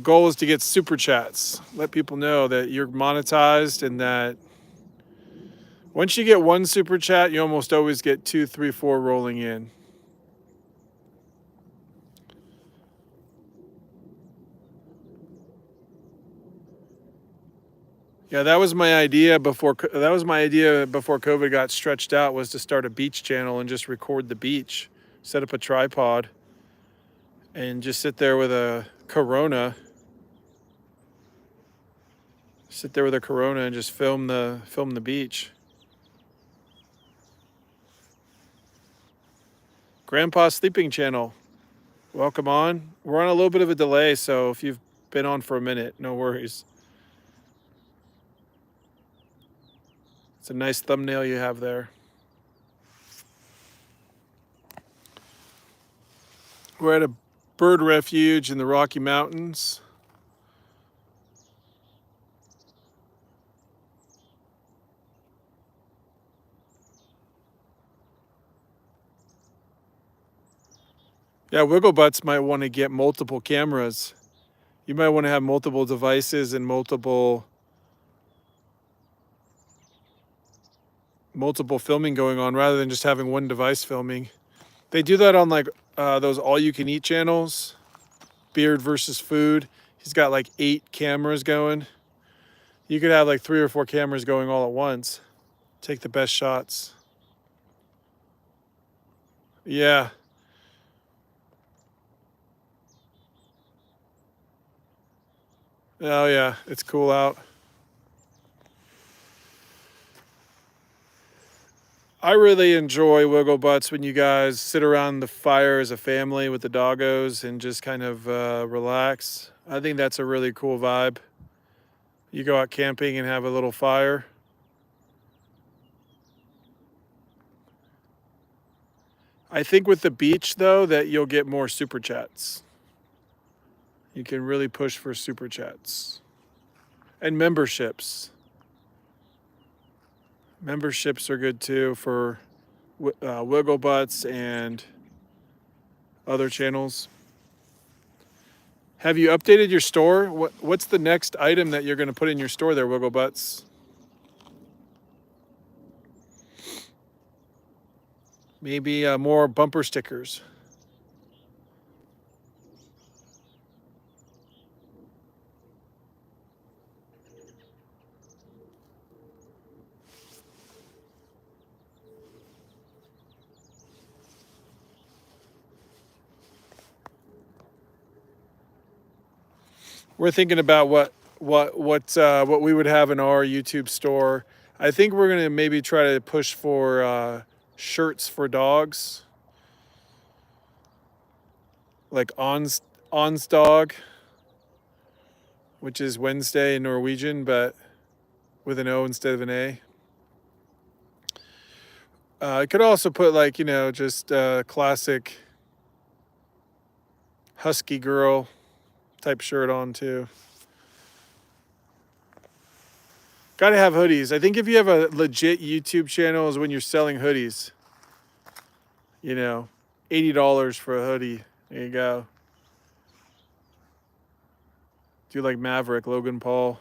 A: goal is to get super chats. Let people know that you're monetized and that once you get one super chat, you almost always get 2, 3, 4 rolling in. Yeah, that was my idea before COVID got stretched out, was to start a beach channel and just record the beach, set up a tripod, and just sit there with a Corona. Sit there with a Corona and just film the beach. Grandpa's Sleeping Channel, welcome on. We're on a little bit of a delay, so if you've been on for a minute, no worries. It's a nice thumbnail you have there. We're at a bird refuge in the Rocky Mountains. Yeah, Wiggle Butts might want to get multiple cameras. You might want to have multiple devices and multiple filming going on rather than just having one device filming. They do that on like those all-you-can-eat channels. Beard versus Food. He's got like 8 cameras going. You could have like 3 or 4 cameras going all at once. Take the best shots. Yeah. Oh yeah, it's cool out. I really enjoy Wiggle Butts when you guys sit around the fire as a family with the doggos and just kind of relax. I think that's a really cool vibe. You go out camping and have a little fire. I think with the beach, though, that you'll get more super chats. You can really push for super chats and memberships. Memberships are good too for Wiggle Butts and other channels. Have you updated your store? What's the next item that you're going to put in your store there, Wiggle Butts? Maybe more bumper stickers. We're thinking about what we would have in our YouTube store. I think we're gonna maybe try to push for shirts for dogs, like Ons dog, which is Wednesday in Norwegian, but with an O instead of an A. I could also put like just classic husky girl type shirt on too. Got to have hoodies. I think if you have a legit YouTube channel is when you're selling hoodies. $80 for a hoodie. There you go. Do like Maverick, Logan Paul.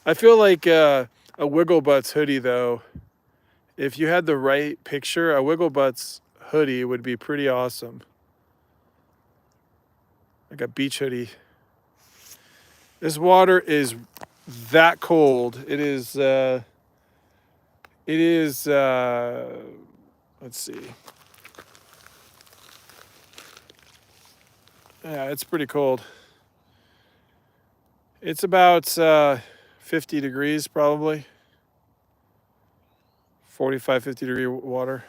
A: I feel like a Wiggle Butts hoodie, though, if you had the right picture, a Wiggle Butts hoodie would be pretty awesome. Like a beach hoodie. This water is that cold. It is, let's see. Yeah, it's pretty cold. It's about 50 degrees probably. 45, 50 degree water.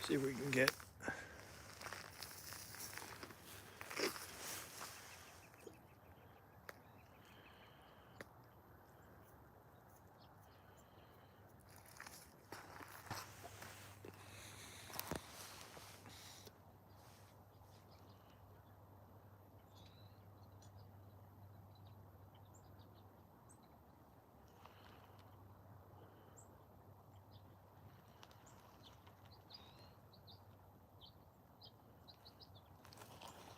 A: See if we can get.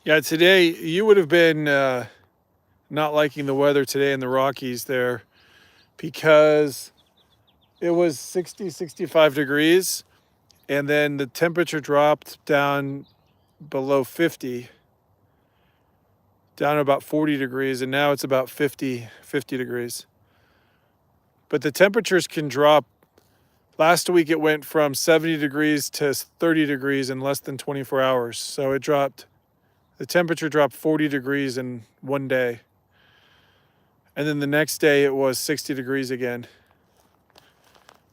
A: Yeah, today you would have been not liking the weather today in the Rockies there because it was 60, 65 degrees and then the temperature dropped down below 50, down to about 40 degrees, and now it's about 50 degrees. But the temperatures can drop. Last week it went from 70 degrees to 30 degrees in less than 24 hours. So the temperature dropped 40 degrees in one day. And then the next day it was 60 degrees again.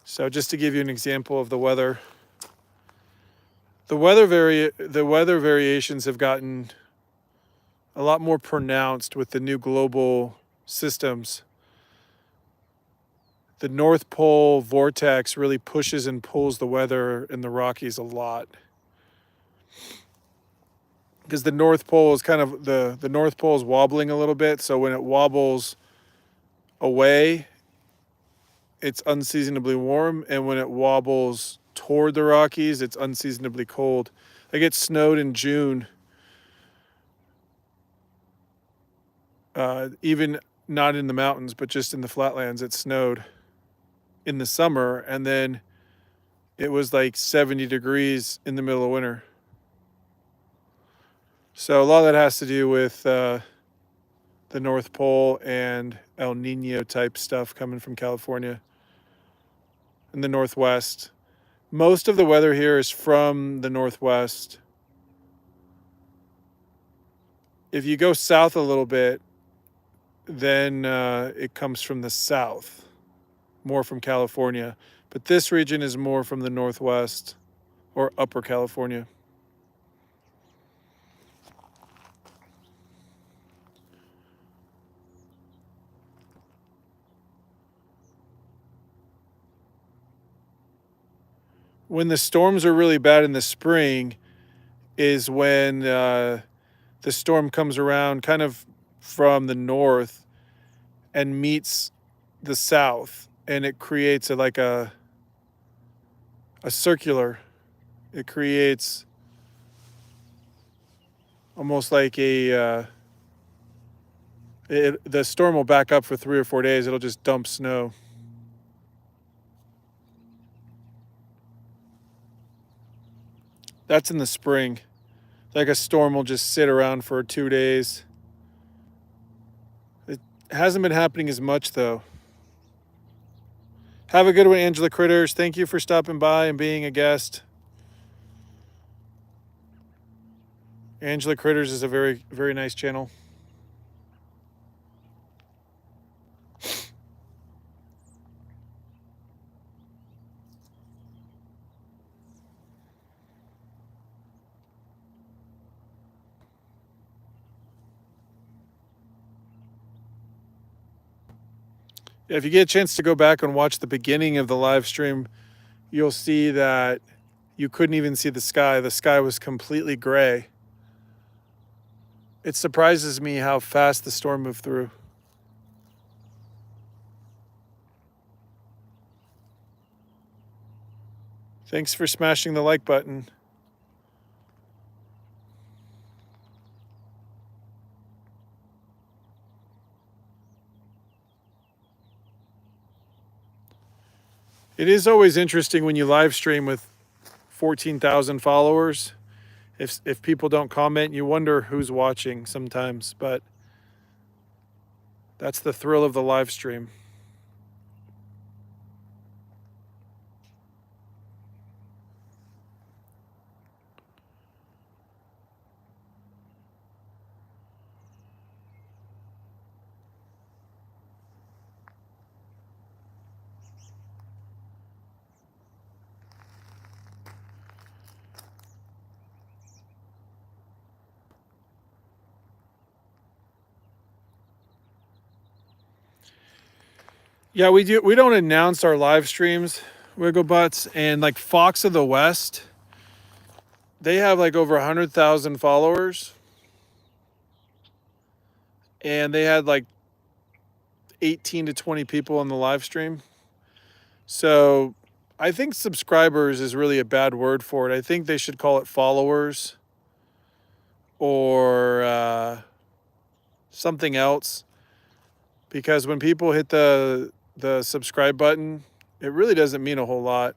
A: So just to give you an example of the weather, the weather variations have gotten a lot more pronounced with the new global systems. The North Pole vortex really pushes and pulls the weather in the Rockies a lot. Because the North Pole is kind of the North Pole is wobbling a little bit, so when it wobbles away, it's unseasonably warm, and when it wobbles toward the Rockies, it's unseasonably cold. Like it snowed in June, even not in the mountains, but just in the flatlands, it snowed in the summer, and then it was like 70 degrees in the middle of winter. So a lot of that has to do with the North Pole and El Nino type stuff coming from California and the Northwest. Most of the weather here is from the Northwest. If you go south a little bit, then it comes from the south, more from California. But this region is more from the Northwest or Upper California. When the storms are really bad in the spring is when the storm comes around kind of from the north and meets the south, and it creates a circular. It creates almost like the storm will back up for 3 or 4 days. It'll just dump snow. That's in the spring. Like a storm will just sit around for 2 days. It hasn't been happening as much though. Have a good one, Angela Critters. Thank you for stopping by and being a guest. Angela Critters is a very, very nice channel. If you get a chance to go back and watch the beginning of the live stream, you'll see that you couldn't even see the sky. The sky was completely gray. It surprises me how fast the storm moved through. Thanks for smashing the like button. It is always interesting when you live stream with 14,000 followers. If people don't comment, you wonder who's watching sometimes, but that's the thrill of the live stream. Yeah, we do. We don't announce our live streams, Wiggle Butts, and like Fox of the West, they have like over 100,000 followers, and they had like 18 to 20 people on the live stream. So I think subscribers is really a bad word for it. I think they should call it followers or something else, because when people hit the subscribe button, it really doesn't mean a whole lot.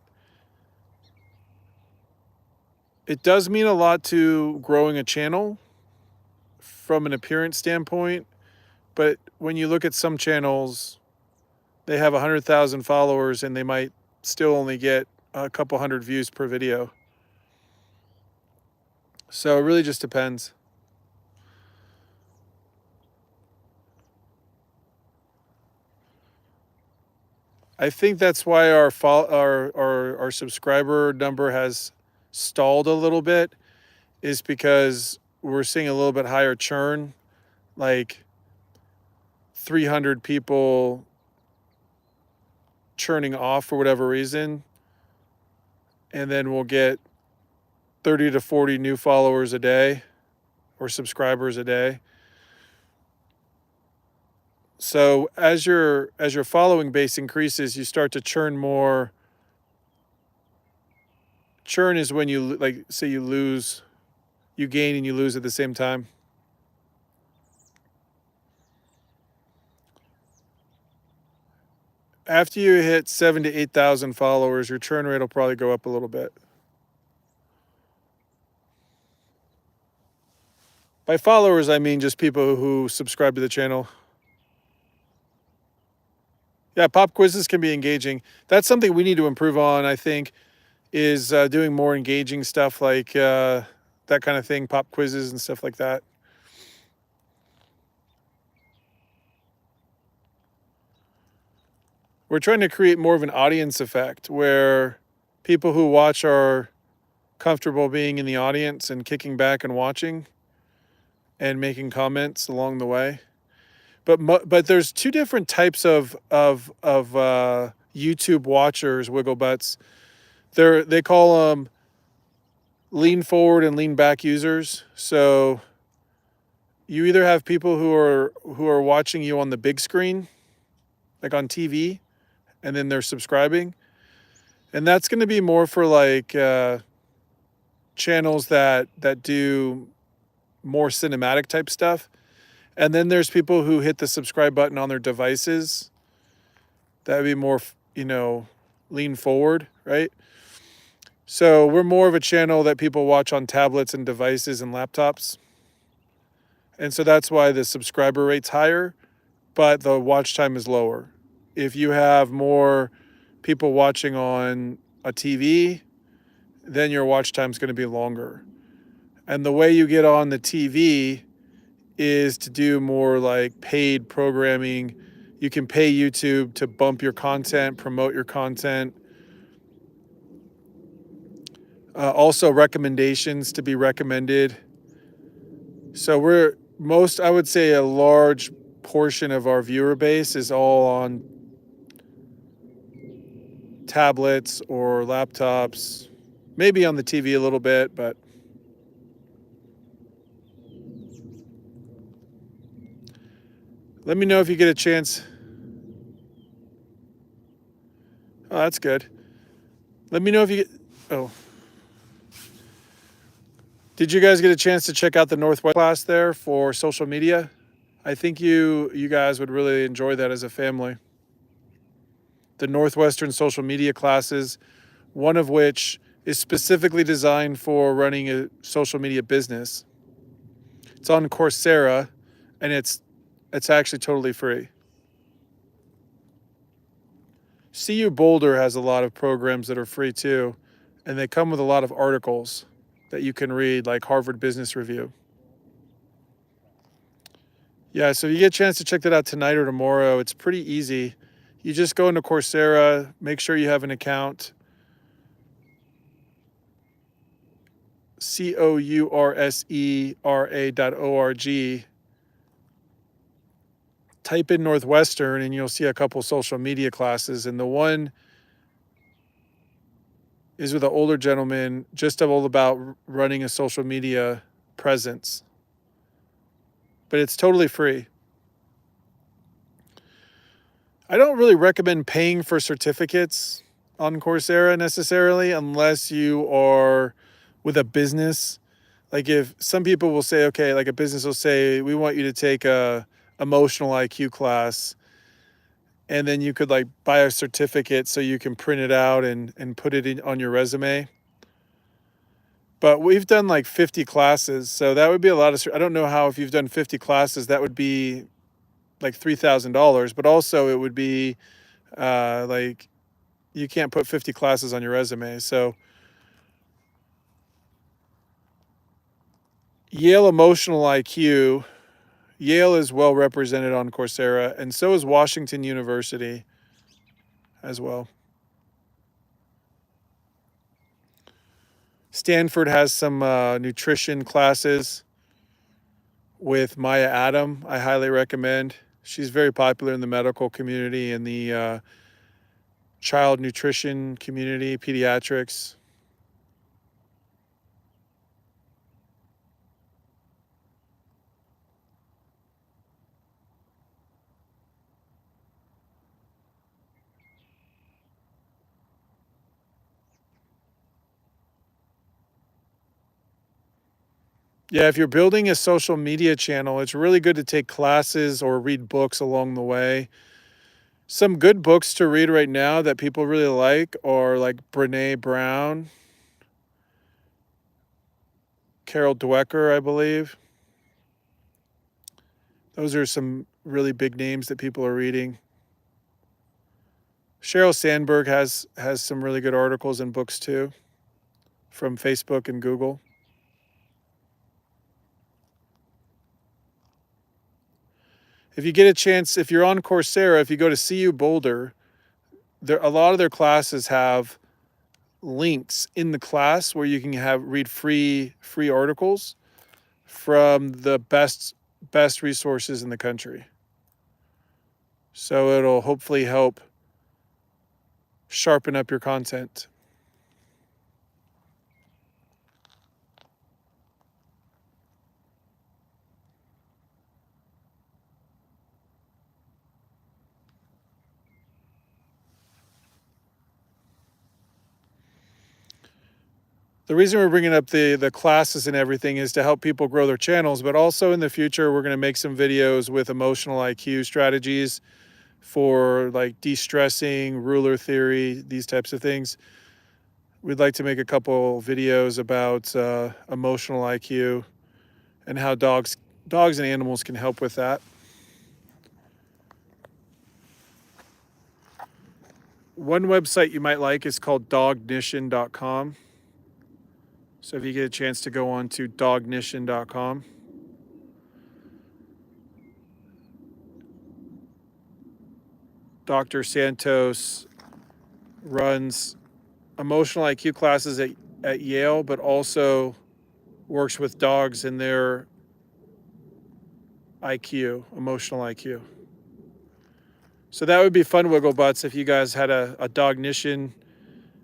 A: It does mean a lot to growing a channel from an appearance standpoint, but when you look at some channels, they have 100,000 followers and they might still only get a couple hundred views per video. So it really just depends. I think that's why our subscriber number has stalled a little bit, is because we're seeing a little bit higher churn like 300 people churning off for whatever reason, and then we'll get 30 to 40 new followers a day or subscribers a day. So as your following base increases, you start to churn more. Churn is when you, like, say you lose, you gain and you lose at the same time. After you hit 7,000 to 8,000 followers, your churn rate will probably go up a little bit. By followers, I mean just people who subscribe to the channel. Yeah, pop quizzes can be engaging. That's something we need to improve on, I think, is doing more engaging stuff like that kind of thing, pop quizzes and stuff like that. We're trying to create more of an audience effect where people who watch are comfortable being in the audience and kicking back and watching and making comments along the way. But there's two different types of YouTube watchers, wiggle butts. They call them lean forward and lean back users. So you either have people who are watching you on the big screen, like on TV, and then they're subscribing, and that's going to be more for like channels that do more cinematic type stuff. And then there's people who hit the subscribe button on their devices. That would be more, lean forward, right? So we're more of a channel that people watch on tablets and devices and laptops. And so that's why the subscriber rate's higher, but the watch time is lower. If you have more people watching on a TV, then your watch time is going to be longer. And the way you get on the TV is to do more like paid programming. You can pay YouTube to bump your content, promote your content. Also recommendations to be recommended. So I would say a large portion of our viewer base is all on tablets or laptops, maybe on the TV a little bit, but let me know if you get a chance. Oh, that's good. Let me know if you get, did you guys get a chance to check out the Northwest class there for social media? I think you guys would really enjoy that as a family. The Northwestern social media classes, one of which is specifically designed for running a social media business. It's on Coursera, and it's actually totally free. CU Boulder has a lot of programs that are free too, and they come with a lot of articles that you can read, like Harvard Business Review. Yeah, so if you get a chance to check that out tonight or tomorrow, it's pretty easy. You just go into Coursera, make sure you have an account. Coursera.org. Type in Northwestern and you'll see a couple social media classes. And the one is with an older gentleman, just all about running a social media presence. But it's totally free. I don't really recommend paying for certificates on Coursera necessarily unless you are with a business. Like if some people will say, okay, like a business will say, we want you to take a emotional IQ class, and then you could like buy a certificate so you can print it out and put it on your resume. But we've done like 50 classes, so that would be a lot of, I don't know how, if you've done 50 classes, that would be like $3,000, but also it would be like you can't put 50 classes on your resume. So Yale Emotional IQ, Yale is well represented on Coursera, and so is Washington University as well. Stanford has some nutrition classes. with Maya Adam. I highly recommend. She's very popular in the medical community and the child nutrition community, pediatrics. Yeah, if you're building a social media channel, it's really good to take classes or read books along the way. Some good books to read right now that people really like are like Brene Brown, Carol Dwecker, I believe. Those are some really big names that people are reading. Sheryl Sandberg has some really good articles and books too from Facebook and Google. If you get a chance, if you're on Coursera, if you go to CU Boulder, a lot of their classes have links in the class where you can read free articles from the best resources in the country. So it'll hopefully help sharpen up your content. The reason we're bringing up the classes and everything is to help people grow their channels, but also in the future, we're going to make some videos with emotional IQ strategies for like de-stressing, ruler theory, these types of things. We'd like to make a couple videos about emotional IQ and how dogs and animals can help with that. One website you might like is called dognition.com. So if you get a chance to go on to dognition.com. Dr. Santos runs emotional IQ classes at Yale, but also works with dogs in their IQ, emotional IQ. So that would be fun, Wiggle Butts, if you guys had a dognition.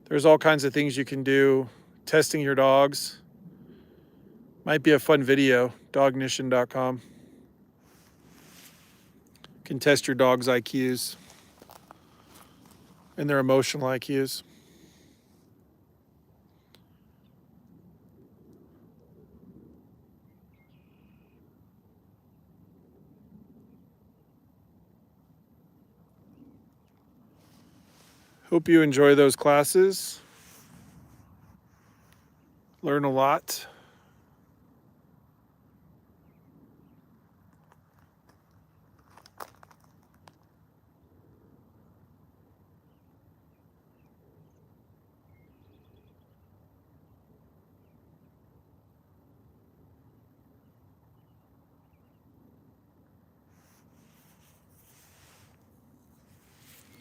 A: There's all kinds of things you can do. Testing your dogs. Might be a fun video, dognition.com. Can test your dog's IQs and their emotional IQs. Hope you enjoy those classes. Learn a lot.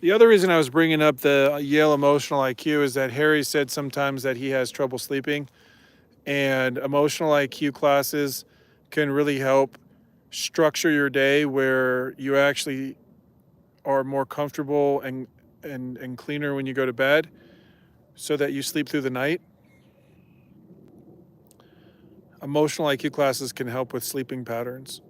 A: The other reason I was bringing up the Yale emotional IQ is that Harry said sometimes that he has trouble sleeping, and emotional IQ classes can really help structure your day where you actually are more comfortable and cleaner when you go to bed so that you sleep through the night. Emotional IQ classes can help with sleeping patterns.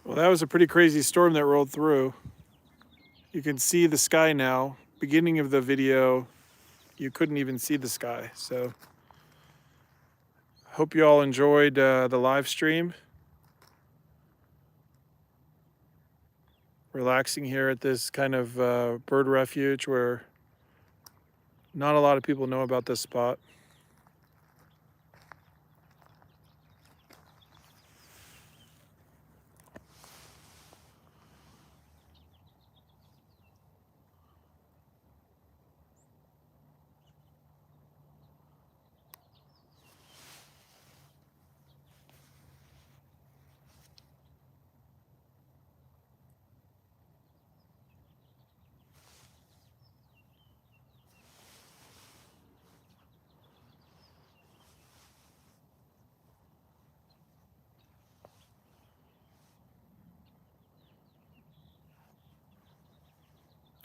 A: Well, that was a pretty crazy storm that rolled through. You can see the sky now. Beginning of the video, you couldn't even see the sky. So hope you all enjoyed the live stream. relaxing here at this kind of bird refuge where not a lot of people know about this spot.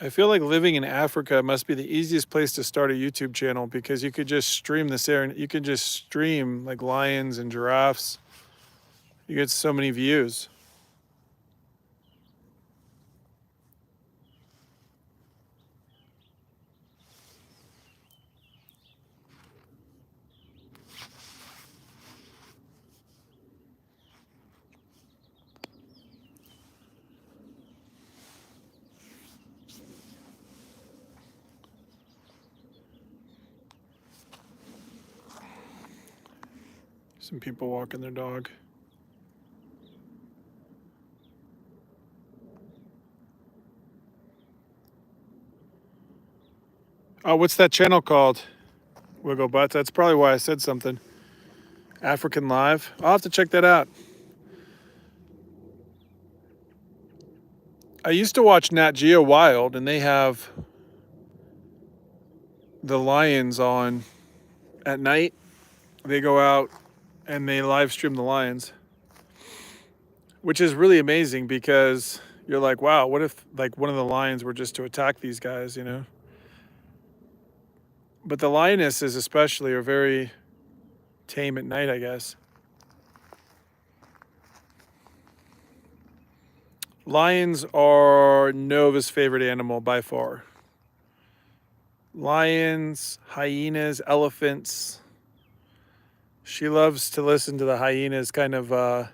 A: I feel like living in Africa must be the easiest place to start a YouTube channel because you could just stream this there and you can just stream like lions and giraffes. You get so many views. Some people walking their dog. Oh, what's that channel called? Wiggle Butts. That's probably why I said something. African Live. I'll have to check that out. I used to watch Nat Geo Wild, and they have the lions on at night. They go out and they live stream the lions, which is really amazing because you're like, wow, what if like one of the lions were just to attack these guys, you know? But the lionesses especially are very tame at night, I guess. Lions are Nova's favorite animal by far. Lions, hyenas, elephants. She loves to listen to the hyenas kind of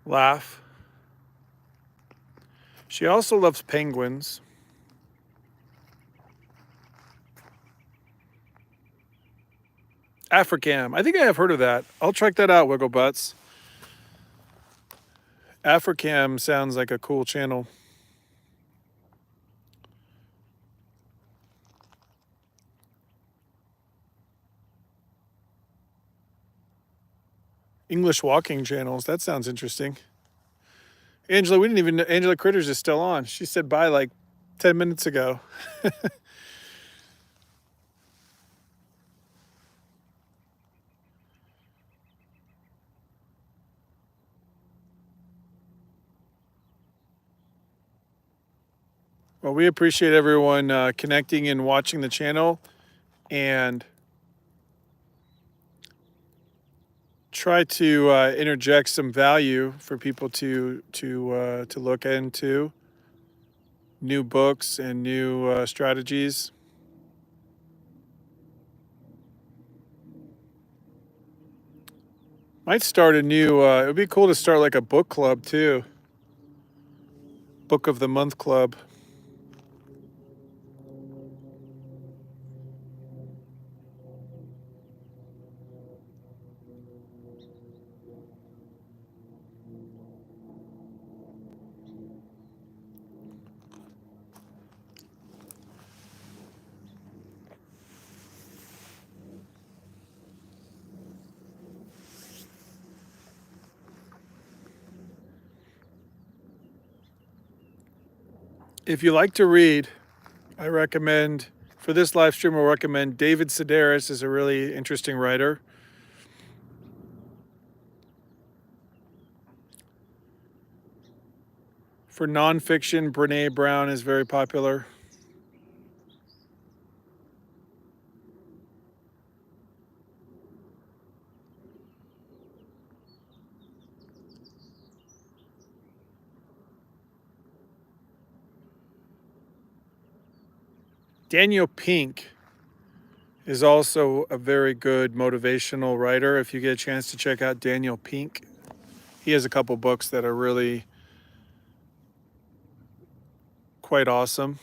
A: laugh. She also loves penguins. Africam. I think I have heard of that. I'll check that out, Wiggle Butts. Africam sounds like a cool channel. English walking channels. That sounds interesting. Angela, we didn't even know. Angela Critters is still on. She said bye like 10 minutes ago. Well, we appreciate everyone connecting and watching the channel, and try to interject some value for people to look into new books and new strategies. Might start a new. It would be cool to start like a book club too. Book of the Month Club. If you like to read, I recommend, for this live stream, I'll recommend David Sedaris is a really interesting writer. For nonfiction, Brene Brown is very popular. Daniel Pink is also a very good motivational writer. If you get a chance to check out Daniel Pink, he has a couple books that are really quite awesome.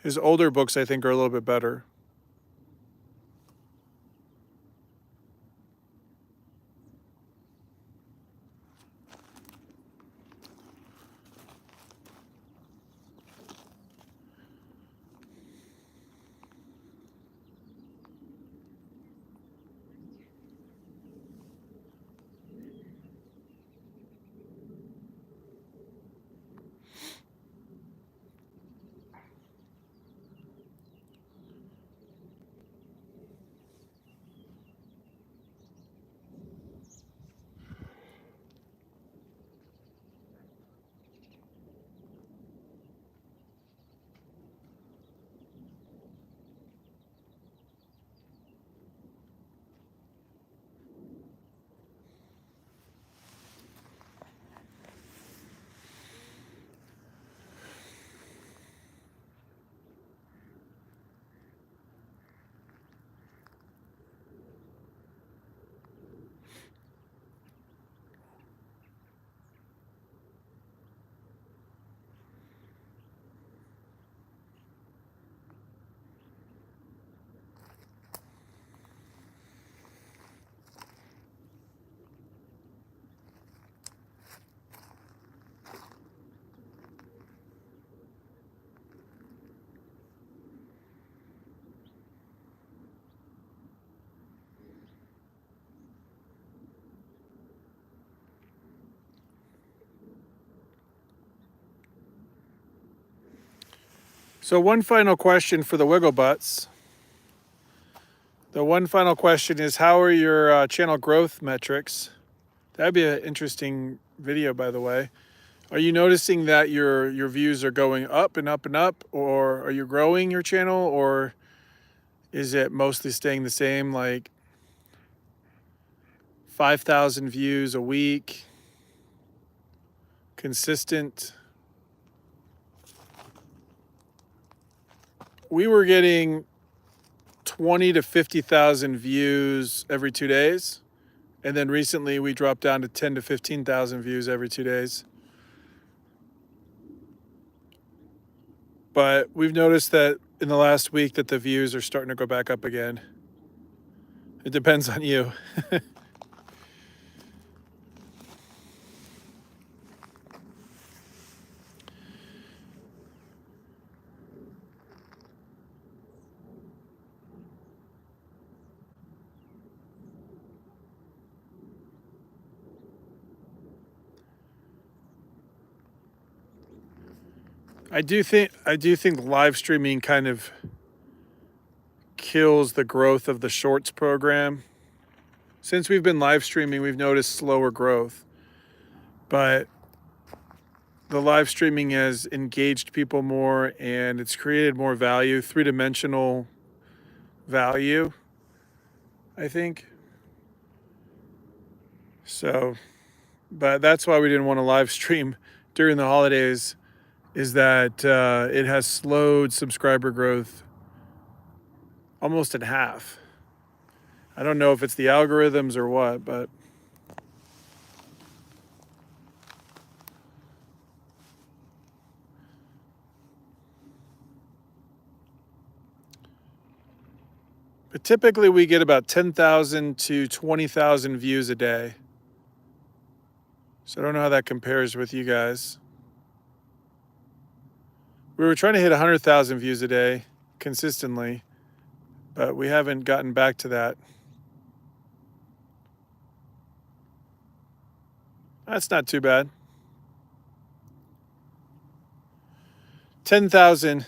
A: His older books, I think, are a little bit better. So one final question for the Wiggle Butts. The one final question is, how are your channel growth metrics? That'd be an interesting video, by the way. Are you noticing that your views are going up and up and up, or are you growing your channel, or is it mostly staying the same, like 5,000 views a week, consistent? We were getting 20 to 50,000 views every 2 days. And then recently we dropped down to 10 to 15,000 views every 2 days. But we've noticed that in the last week that the views are starting to go back up again. It depends on you. I do think live streaming kind of kills the growth of the shorts program. Since we've been live streaming, we've noticed slower growth. But the live streaming has engaged people more and it's created more value, three-dimensional value, I think. So, but that's why we didn't want to live stream during the holidays, is that it has slowed subscriber growth almost in half. I don't know if it's the algorithms or what, but typically we get about 10,000 to 20,000 views a day. So I don't know how that compares with you guys. We were trying to hit 100,000 views a day consistently, but we haven't gotten back to that. That's not too bad. 10,000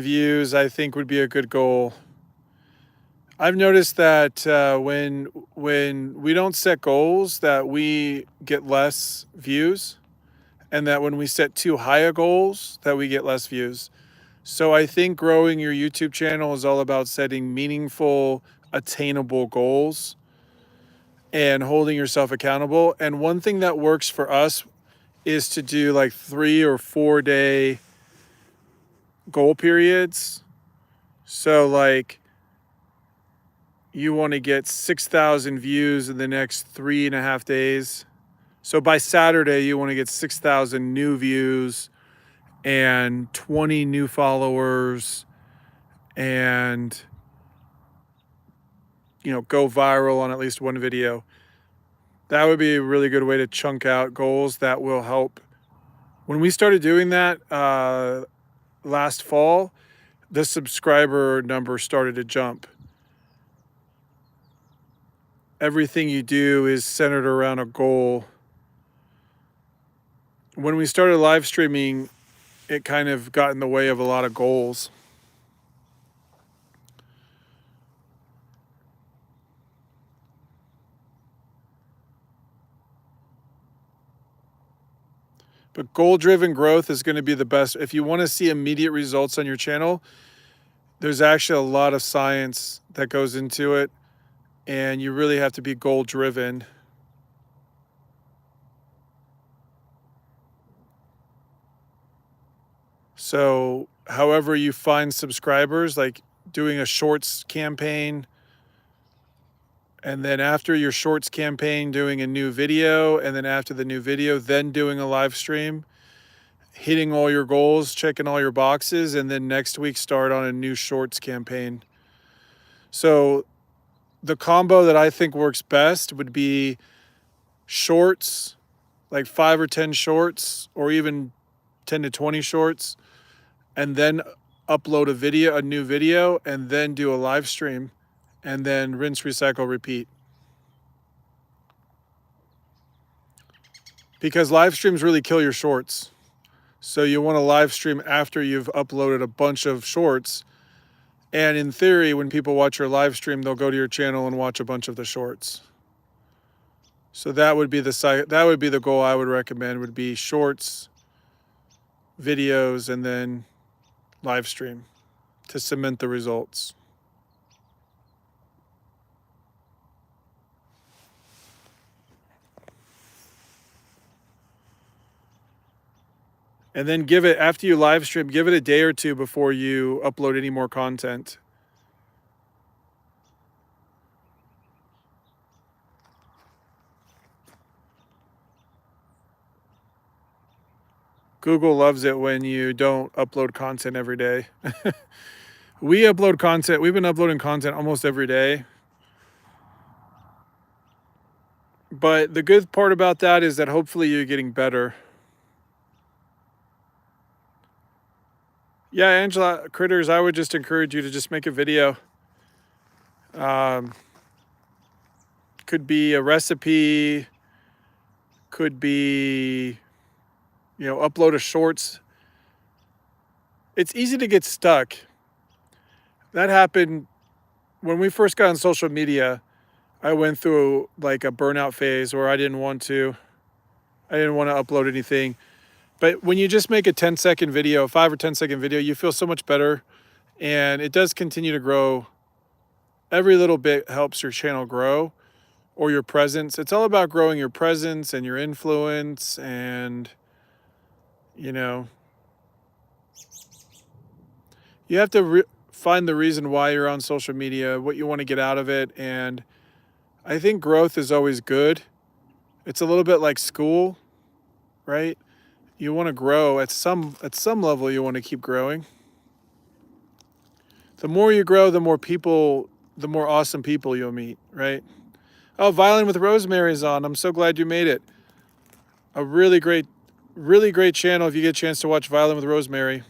A: views, I think, would be a good goal. I've noticed that when we don't set goals, that we get less views, and that when we set too high a goals, that we get less views. So I think growing your YouTube channel is all about setting meaningful, attainable goals and holding yourself accountable. And one thing that works for us is to do like 3 or 4 day goal periods. So like you want to get 6,000 views in the next 3.5 days. So by Saturday, you want to get 6,000 new views and 20 new followers and, go viral on at least one video. That would be a really good way to chunk out goals that will help. When we started doing that last fall, the subscriber number started to jump. Everything you do is centered around a goal. When we started live streaming, it kind of got in the way of a lot of goals. But goal-driven growth is going to be the best. If you want to see immediate results on your channel, there's actually a lot of science that goes into it, and you really have to be goal-driven. So however you find subscribers, like doing a shorts campaign, and then after your shorts campaign, doing a new video, and then after the new video, then doing a live stream, hitting all your goals, checking all your boxes, and then next week start on a new shorts campaign. So the combo that I think works best would be shorts, like 5 or 10 shorts, or even 10 to 20 shorts, and then upload a new video, and then do a live stream, and then rinse, recycle, repeat. Because live streams really kill your shorts. So you want to live stream after you've uploaded a bunch of shorts. And in theory, when people watch your live stream, they'll go to your channel and watch a bunch of the shorts. So that would be the goal I would recommend, would be shorts, videos, and then live stream to cement the results. And then after you live stream, give it a day or two before you upload any more content. Google loves it when you don't upload content every day. We upload content. We've been uploading content almost every day. But the good part about that is that hopefully you're getting better. Yeah, Angela, Critters, I would just encourage you to just make a video. Could be a recipe, could be, upload a shorts. It's easy to get stuck. That happened when we first got on social media. I went through like a burnout phase where I didn't want to upload anything. But when you just make a 10-second video, 5 or 10-second video, you feel so much better, and it does continue to grow. Every little bit helps your channel grow, or your presence. It's all about growing your presence and your influence, and you have to find the reason why you're on social media, what you want to get out of it, and I think growth is always good. It's a little bit like school, right? You want to grow at some level. You want to keep growing. The more you grow, the more awesome people you'll meet, right? Oh, Violin with Rosemary's on. I'm so glad you made it. A really great channel if you get a chance to watch Violin with Rosemary.